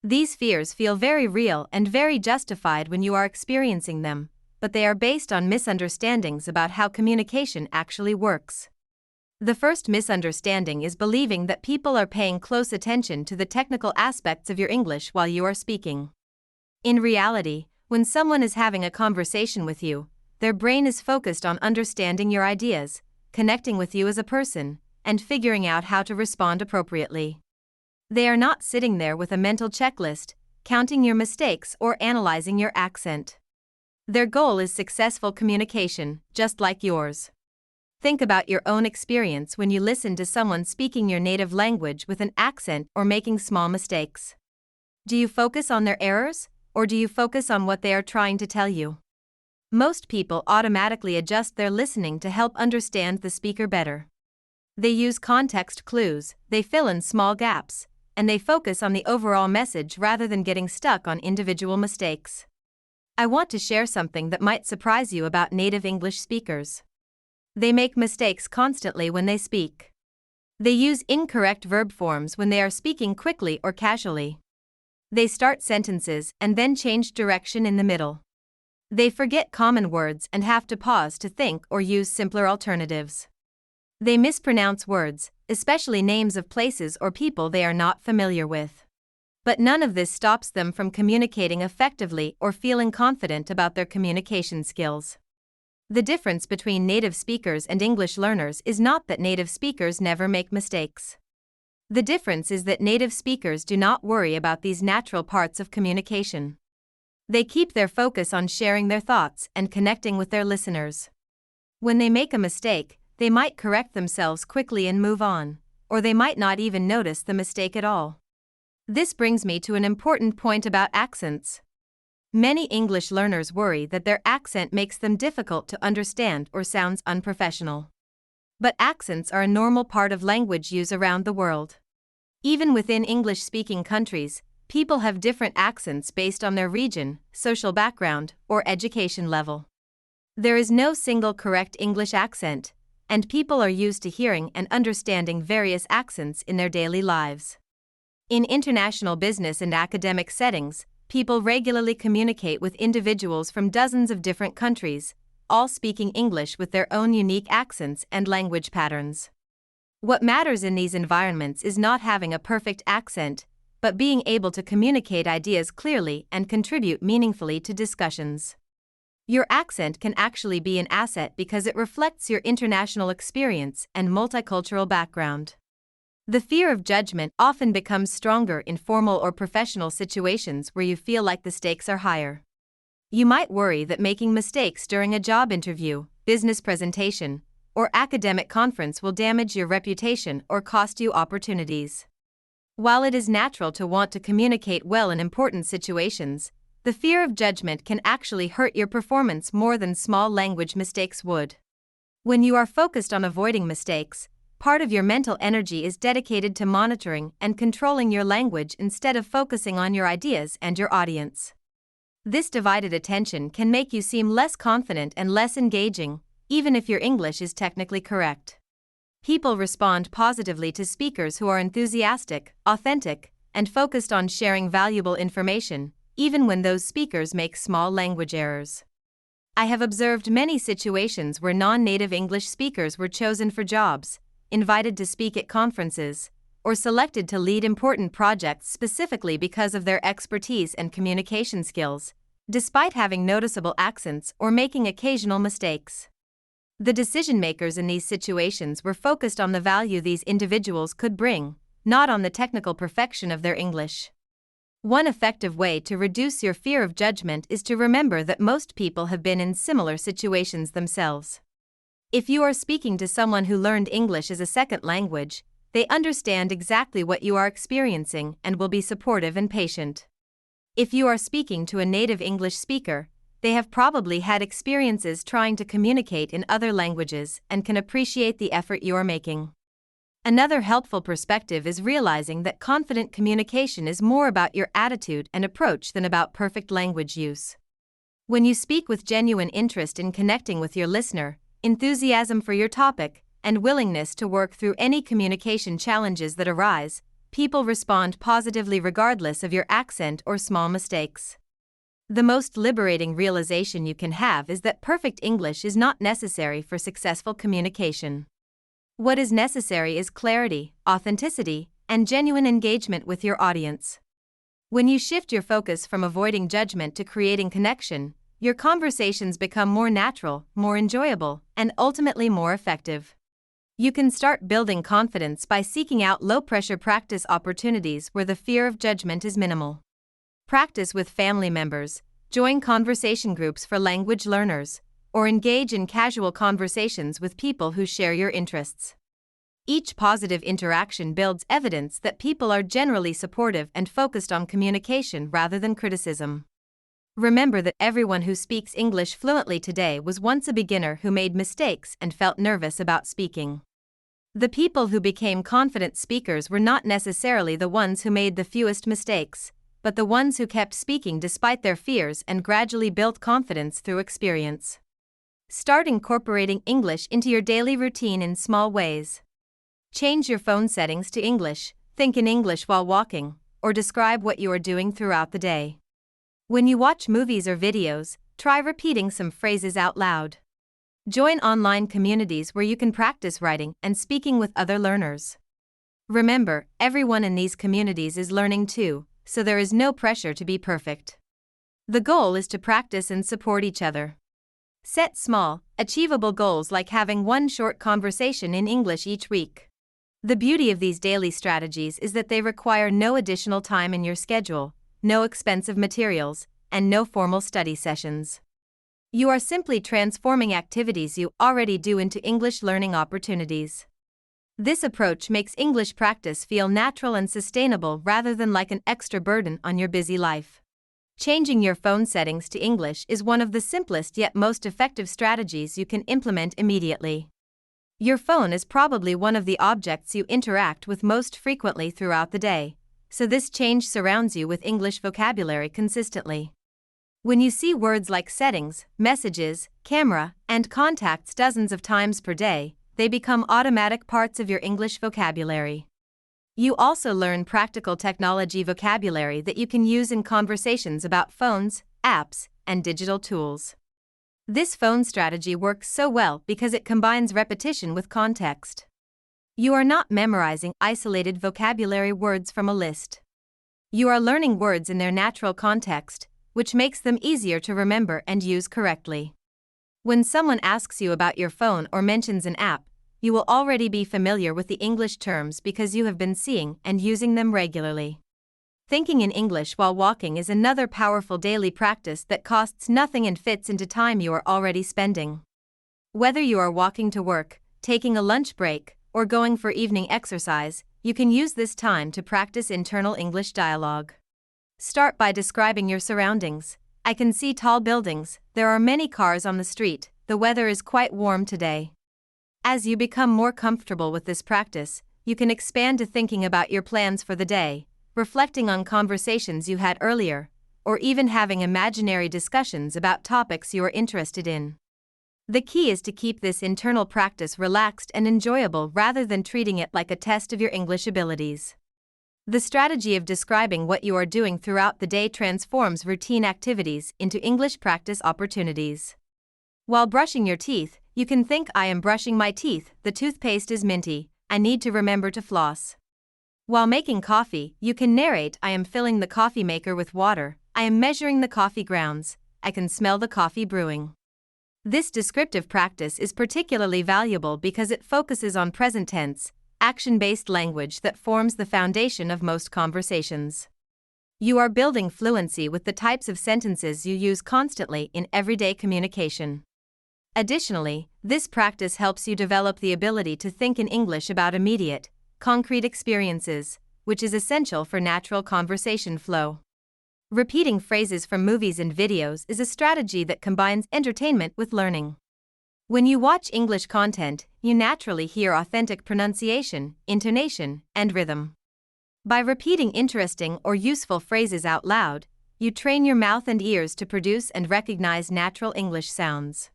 These fears feel very real and very justified when you are experiencing them, but they are based on misunderstandings about how communication actually works. The first misunderstanding is believing that people are paying close attention to the technical aspects of your English while you are speaking. In reality, when someone is having a conversation with you, their brain is focused on understanding your ideas, connecting with you as a person, and figuring out how to respond appropriately. They are not sitting there with a mental checklist, counting your mistakes or analyzing your accent. Their goal is successful communication, just like yours. Think about your own experience when you listen to someone speaking your native language with an accent or making small mistakes. Do you focus on their errors, or do you focus on what they are trying to tell you? Most people automatically adjust their listening to help understand the speaker better. They use context clues, they fill in small gaps, and they focus on the overall message rather than getting stuck on individual mistakes. I want to share something that might surprise you about native English speakers. They make mistakes constantly when they speak. They use incorrect verb forms when they are speaking quickly or casually. They start sentences and then change direction in the middle. They forget common words and have to pause to think or use simpler alternatives. They mispronounce words, especially names of places or people they are not familiar with. But none of this stops them from communicating effectively or feeling confident about their communication skills. The difference between native speakers and English learners is not that native speakers never make mistakes. The difference is that native speakers do not worry about these natural parts of communication. They keep their focus on sharing their thoughts and connecting with their listeners. When they make a mistake, they might correct themselves quickly and move on, or they might not even notice the mistake at all. This brings me to an important point about accents. Many English learners worry that their accent makes them difficult to understand or sounds unprofessional. But accents are a normal part of language use around the world. Even within English-speaking countries, people have different accents based on their region, social background, or education level. There is no single correct English accent, and people are used to hearing and understanding various accents in their daily lives. In international business and academic settings, people regularly communicate with individuals from dozens of different countries, all speaking English with their own unique accents and language patterns. What matters in these environments is not having a perfect accent, but being able to communicate ideas clearly and contribute meaningfully to discussions. Your accent can actually be an asset because it reflects your international experience and multicultural background. The fear of judgment often becomes stronger in formal or professional situations where you feel like the stakes are higher. You might worry that making mistakes during a job interview, business presentation, or academic conference will damage your reputation or cost you opportunities. While it is natural to want to communicate well in important situations, the fear of judgment can actually hurt your performance more than small language mistakes would. When you are focused on avoiding mistakes, part of your mental energy is dedicated to monitoring and controlling your language instead of focusing on your ideas and your audience. This divided attention can make you seem less confident and less engaging, even if your English is technically correct. People respond positively to speakers who are enthusiastic, authentic, and focused on sharing valuable information, even when those speakers make small language errors. I have observed many situations where non-native English speakers were chosen for jobs, invited to speak at conferences, or selected to lead important projects specifically because of their expertise and communication skills, despite having noticeable accents or making occasional mistakes. The decision-makers in these situations were focused on the value these individuals could bring, not on the technical perfection of their English. One effective way to reduce your fear of judgment is to remember that most people have been in similar situations themselves. If you are speaking to someone who learned English as a second language, they understand exactly what you are experiencing and will be supportive and patient. If you are speaking to a native English speaker, they have probably had experiences trying to communicate in other languages and can appreciate the effort you are making. Another helpful perspective is realizing that confident communication is more about your attitude and approach than about perfect language use. When you speak with genuine interest in connecting with your listener, enthusiasm for your topic, and willingness to work through any communication challenges that arise, people respond positively regardless of your accent or small mistakes. The most liberating realization you can have is that perfect English is not necessary for successful communication. What is necessary is clarity, authenticity, and genuine engagement with your audience. When you shift your focus from avoiding judgment to creating connection, your conversations become more natural, more enjoyable, and ultimately more effective. You can start building confidence by seeking out low-pressure practice opportunities where the fear of judgment is minimal. Practice with family members, join conversation groups for language learners, or engage in casual conversations with people who share your interests. Each positive interaction builds evidence that people are generally supportive and focused on communication rather than criticism. Remember that everyone who speaks English fluently today was once a beginner who made mistakes and felt nervous about speaking. The people who became confident speakers were not necessarily the ones who made the fewest mistakes, but the ones who kept speaking despite their fears and gradually built confidence through experience. Start incorporating English into your daily routine in small ways. Change your phone settings to English, think in English while walking, or describe what you are doing throughout the day. When you watch movies or videos, try repeating some phrases out loud. Join online communities where you can practice writing and speaking with other learners. Remember, everyone in these communities is learning too, so there is no pressure to be perfect. The goal is to practice and support each other. Set small, achievable goals like having one short conversation in English each week. The beauty of these daily strategies is that they require no additional time in your schedule, no expensive materials, and no formal study sessions. You are simply transforming activities you already do into English learning opportunities. This approach makes English practice feel natural and sustainable rather than like an extra burden on your busy life. Changing your phone settings to English is one of the simplest yet most effective strategies you can implement immediately. Your phone is probably one of the objects you interact with most frequently throughout the day, so this change surrounds you with English vocabulary consistently. When you see words like settings, messages, camera, and contacts dozens of times per day, they become automatic parts of your English vocabulary. You also learn practical technology vocabulary that you can use in conversations about phones, apps, and digital tools. This phone strategy works so well because it combines repetition with context. You are not memorizing isolated vocabulary words from a list. You are learning words in their natural context, which makes them easier to remember and use correctly. When someone asks you about your phone or mentions an app, you will already be familiar with the English terms because you have been seeing and using them regularly. Thinking in English while walking is another powerful daily practice that costs nothing and fits into time you are already spending. Whether you are walking to work, taking a lunch break, or going for evening exercise, you can use this time to practice internal English dialogue. Start by describing your surroundings. I can see tall buildings, there are many cars on the street, the weather is quite warm today. As you become more comfortable with this practice, you can expand to thinking about your plans for the day, reflecting on conversations you had earlier, or even having imaginary discussions about topics you are interested in. The key is to keep this internal practice relaxed and enjoyable rather than treating it like a test of your English abilities. The strategy of describing what you are doing throughout the day transforms routine activities into English practice opportunities. While brushing your teeth, you can think, I am brushing my teeth, the toothpaste is minty, I need to remember to floss. While making coffee, you can narrate, I am filling the coffee maker with water, I am measuring the coffee grounds, I can smell the coffee brewing. This descriptive practice is particularly valuable because it focuses on present tense, action-based language that forms the foundation of most conversations. You are building fluency with the types of sentences you use constantly in everyday communication. Additionally, this practice helps you develop the ability to think in English about immediate, concrete experiences, which is essential for natural conversation flow. Repeating phrases from movies and videos is a strategy that combines entertainment with learning. When you watch English content, you naturally hear authentic pronunciation, intonation, and rhythm. By repeating interesting or useful phrases out loud, you train your mouth and ears to produce and recognize natural English sounds.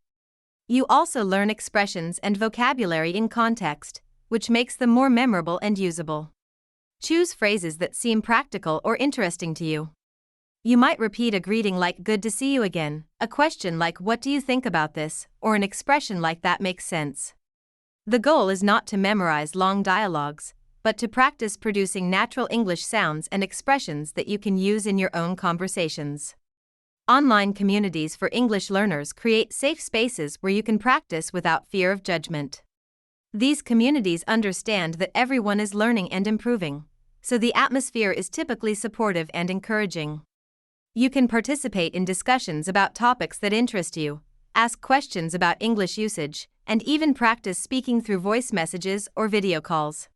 You also learn expressions and vocabulary in context, which makes them more memorable and usable. Choose phrases that seem practical or interesting to you. You might repeat a greeting like "Good to see you again," a question like "What do you think about this?" or an expression like "That makes sense." The goal is not to memorize long dialogues, but to practice producing natural English sounds and expressions that you can use in your own conversations. Online communities for English learners create safe spaces where you can practice without fear of judgment. These communities understand that everyone is learning and improving, so the atmosphere is typically supportive and encouraging. You can participate in discussions about topics that interest you, ask questions about English usage, and even practice speaking through voice messages or video calls.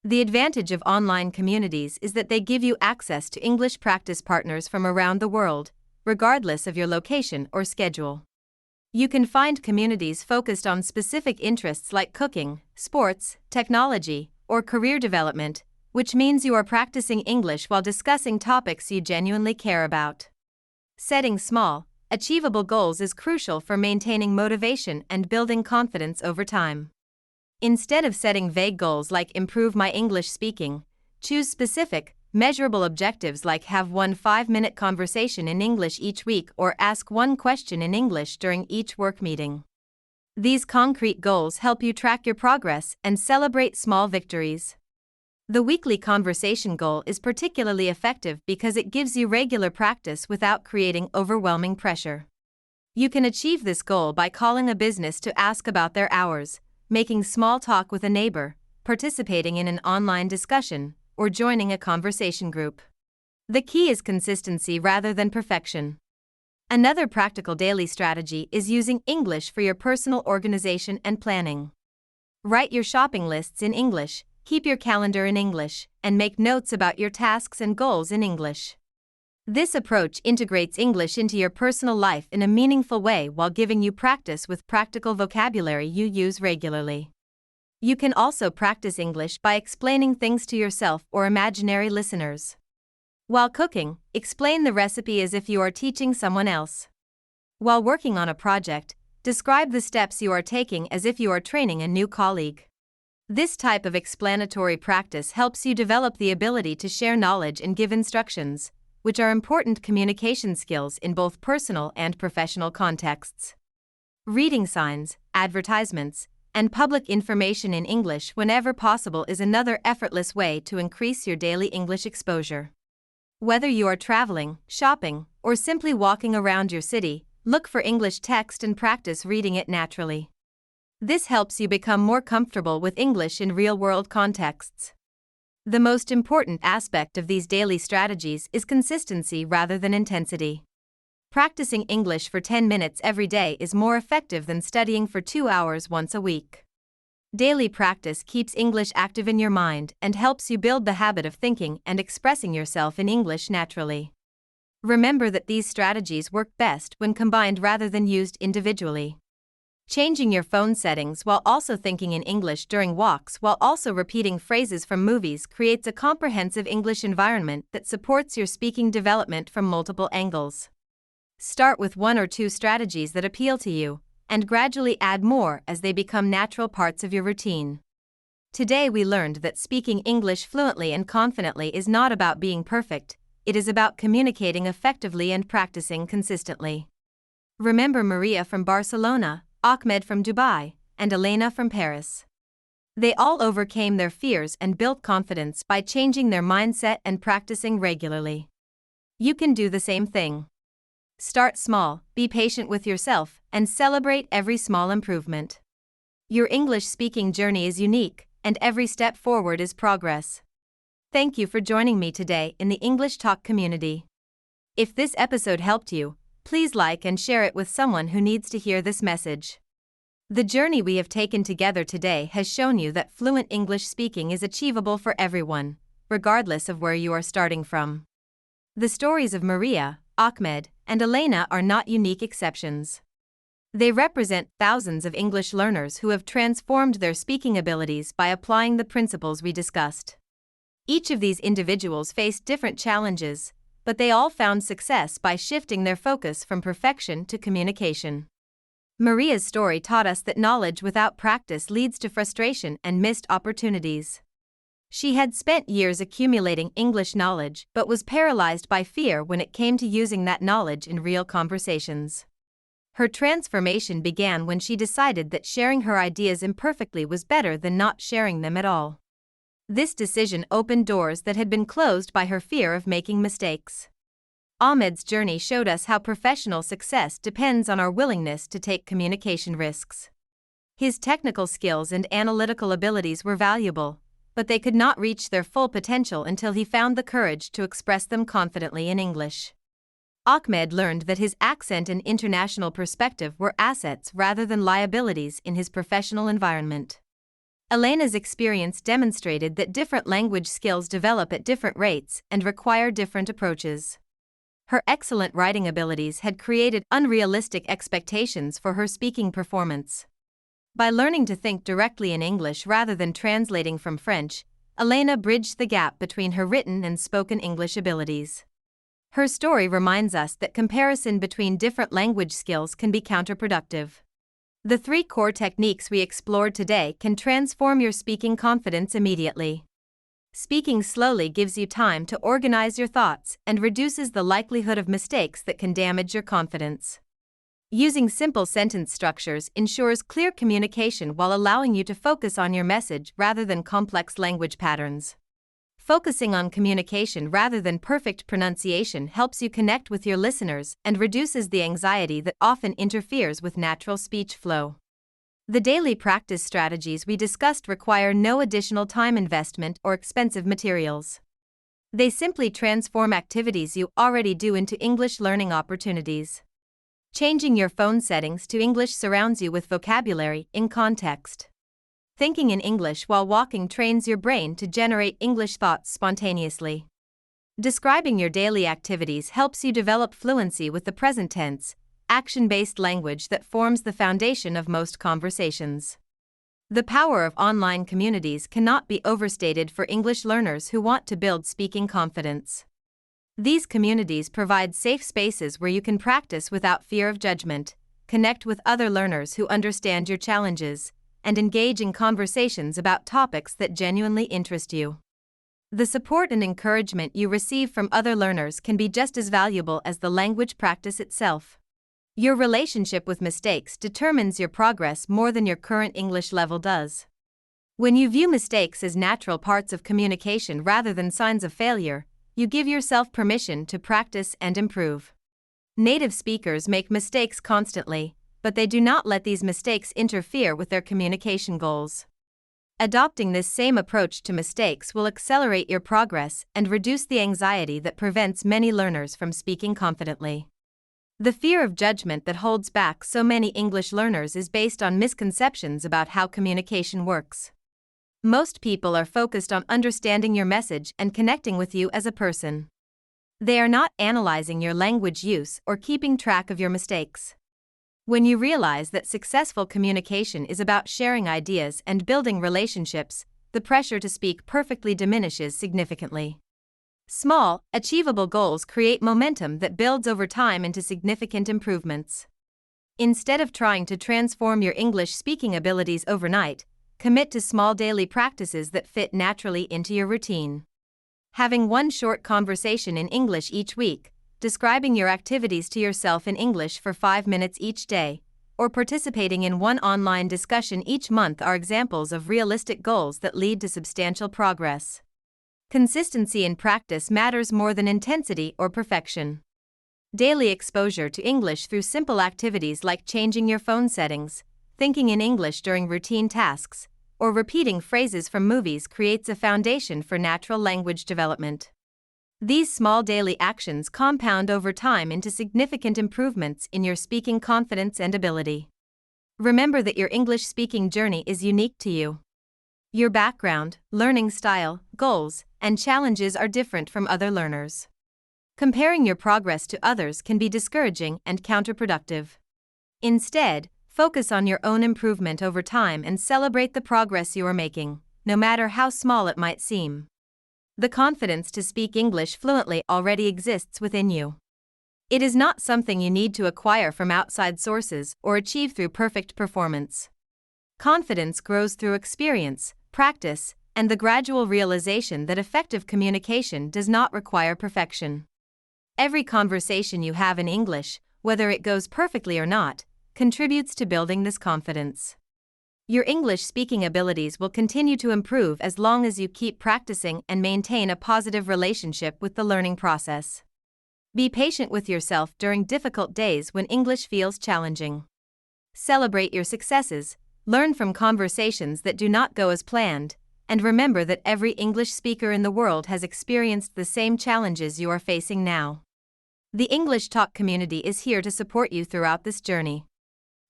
The advantage of online communities is that they give you access to English practice partners from around the world, regardless of your location or schedule. You can find communities focused on specific interests like cooking, sports, technology, or career development, which means you are practicing English while discussing topics you genuinely care about. Setting small, achievable goals is crucial for maintaining motivation and building confidence over time. Instead of setting vague goals like "improve my English speaking," choose specific, measurable objectives like have one 5-minute conversation in English each week or ask one question in English during each work meeting. These concrete goals help you track your progress and celebrate small victories. The weekly conversation goal is particularly effective because it gives you regular practice without creating overwhelming pressure. You can achieve this goal by calling a business to ask about their hours, making small talk with a neighbor, participating in an online discussion, or joining a conversation group. The key is consistency rather than perfection. Another practical daily strategy is using English for your personal organization and planning. Write your shopping lists in English, keep your calendar in English, and make notes about your tasks and goals in English. This approach integrates English into your personal life in a meaningful way while giving you practice with practical vocabulary you use regularly. You can also practice English by explaining things to yourself or imaginary listeners. While cooking, explain the recipe as if you are teaching someone else. While working on a project, describe the steps you are taking as if you are training a new colleague. This type of explanatory practice helps you develop the ability to share knowledge and give instructions, which are important communication skills in both personal and professional contexts. Reading signs, advertisements, and public information in English whenever possible is another effortless way to increase your daily English exposure. Whether you are traveling, shopping, or simply walking around your city, look for English text and practice reading it naturally. This helps you become more comfortable with English in real-world contexts. The most important aspect of these daily strategies is consistency rather than intensity. Practicing English for 10 minutes every day is more effective than studying for 2 hours once a week. Daily practice keeps English active in your mind and helps you build the habit of thinking and expressing yourself in English naturally. Remember that these strategies work best when combined rather than used individually. Changing your phone settings while also thinking in English during walks while also repeating phrases from movies creates a comprehensive English environment that supports your speaking development from multiple angles. Start with 1 or 2 strategies that appeal to you, and gradually add more as they become natural parts of your routine. Today we learned that speaking English fluently and confidently is not about being perfect, it is about communicating effectively and practicing consistently. Remember Maria from Barcelona, Ahmed from Dubai, and Elena from Paris. They all overcame their fears and built confidence by changing their mindset and practicing regularly. You can do the same thing. Start small, be patient with yourself, and celebrate every small improvement. Your English speaking journey is unique, and every step forward is progress. Thank you for joining me today in the English Talk community. If this episode helped you, please like and share it with someone who needs to hear this message. The journey we have taken together today has shown you that fluent English speaking is achievable for everyone, regardless of where you are starting from. The stories of Maria, Ahmed, and Elena are not unique exceptions. They represent thousands of English learners who have transformed their speaking abilities by applying the principles we discussed. Each of these individuals faced different challenges, but they all found success by shifting their focus from perfection to communication. Maria's story taught us that knowledge without practice leads to frustration and missed opportunities. She had spent years accumulating English knowledge but was paralyzed by fear when it came to using that knowledge in real conversations. Her transformation began when she decided that sharing her ideas imperfectly was better than not sharing them at all. This decision opened doors that had been closed by her fear of making mistakes. Ahmed's journey showed us how professional success depends on our willingness to take communication risks. His technical skills and analytical abilities were valuable, but they could not reach their full potential until he found the courage to express them confidently in English. Ahmed learned that his accent and international perspective were assets rather than liabilities in his professional environment. Elena's experience demonstrated that different language skills develop at different rates and require different approaches. Her excellent writing abilities had created unrealistic expectations for her speaking performance. By learning to think directly in English rather than translating from French, Elena bridged the gap between her written and spoken English abilities. Her story reminds us that comparison between different language skills can be counterproductive. The 3 core techniques we explored today can transform your speaking confidence immediately. Speaking slowly gives you time to organize your thoughts and reduces the likelihood of mistakes that can damage your confidence. Using simple sentence structures ensures clear communication while allowing you to focus on your message rather than complex language patterns. Focusing on communication rather than perfect pronunciation helps you connect with your listeners and reduces the anxiety that often interferes with natural speech flow. The daily practice strategies we discussed require no additional time investment or expensive materials. They simply transform activities you already do into English learning opportunities. Changing your phone settings to English surrounds you with vocabulary in context. Thinking in English while walking trains your brain to generate English thoughts spontaneously. Describing your daily activities helps you develop fluency with the present tense, action-based language that forms the foundation of most conversations. The power of online communities cannot be overstated for English learners who want to build speaking confidence. These communities provide safe spaces where you can practice without fear of judgment, connect with other learners who understand your challenges, and engage in conversations about topics that genuinely interest you. The support and encouragement you receive from other learners can be just as valuable as the language practice itself. Your relationship with mistakes determines your progress more than your current English level does. When you view mistakes as natural parts of communication rather than signs of failure, you give yourself permission to practice and improve. Native speakers make mistakes constantly, but they do not let these mistakes interfere with their communication goals. Adopting this same approach to mistakes will accelerate your progress and reduce the anxiety that prevents many learners from speaking confidently. The fear of judgment that holds back so many English learners is based on misconceptions about how communication works. Most people are focused on understanding your message and connecting with you as a person. They are not analyzing your language use or keeping track of your mistakes. When you realize that successful communication is about sharing ideas and building relationships, the pressure to speak perfectly diminishes significantly. Small, achievable goals create momentum that builds over time into significant improvements. Instead of trying to transform your English speaking abilities overnight, commit to small daily practices that fit naturally into your routine. Having one short conversation in English each week, describing your activities to yourself in English for 5 minutes each day, or participating in one online discussion each month are examples of realistic goals that lead to substantial progress. Consistency in practice matters more than intensity or perfection. Daily exposure to English through simple activities like changing your phone settings, thinking in English during routine tasks, or repeating phrases from movies creates a foundation for natural language development. These small daily actions compound over time into significant improvements in your speaking confidence and ability. Remember that your English speaking journey is unique to you. Your background, learning style, goals, and challenges are different from other learners. Comparing your progress to others can be discouraging and counterproductive. Instead, focus on your own improvement over time and celebrate the progress you are making, no matter how small it might seem. The confidence to speak English fluently already exists within you. It is not something you need to acquire from outside sources or achieve through perfect performance. Confidence grows through experience, practice, and the gradual realization that effective communication does not require perfection. Every conversation you have in English, whether it goes perfectly or not, contributes to building this confidence. Your English speaking abilities will continue to improve as long as you keep practicing and maintain a positive relationship with the learning process. Be patient with yourself during difficult days when English feels challenging. Celebrate your successes, learn from conversations that do not go as planned, and remember that every English speaker in the world has experienced the same challenges you are facing now. The English Talk community is here to support you throughout this journey.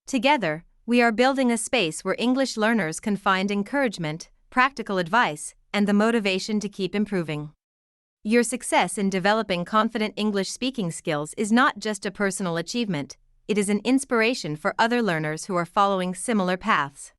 Together, we are building a space where English learners can find encouragement, practical advice, and the motivation to keep improving. Your success in developing confident English speaking skills is not just a personal achievement, it is an inspiration for other learners who are following similar paths.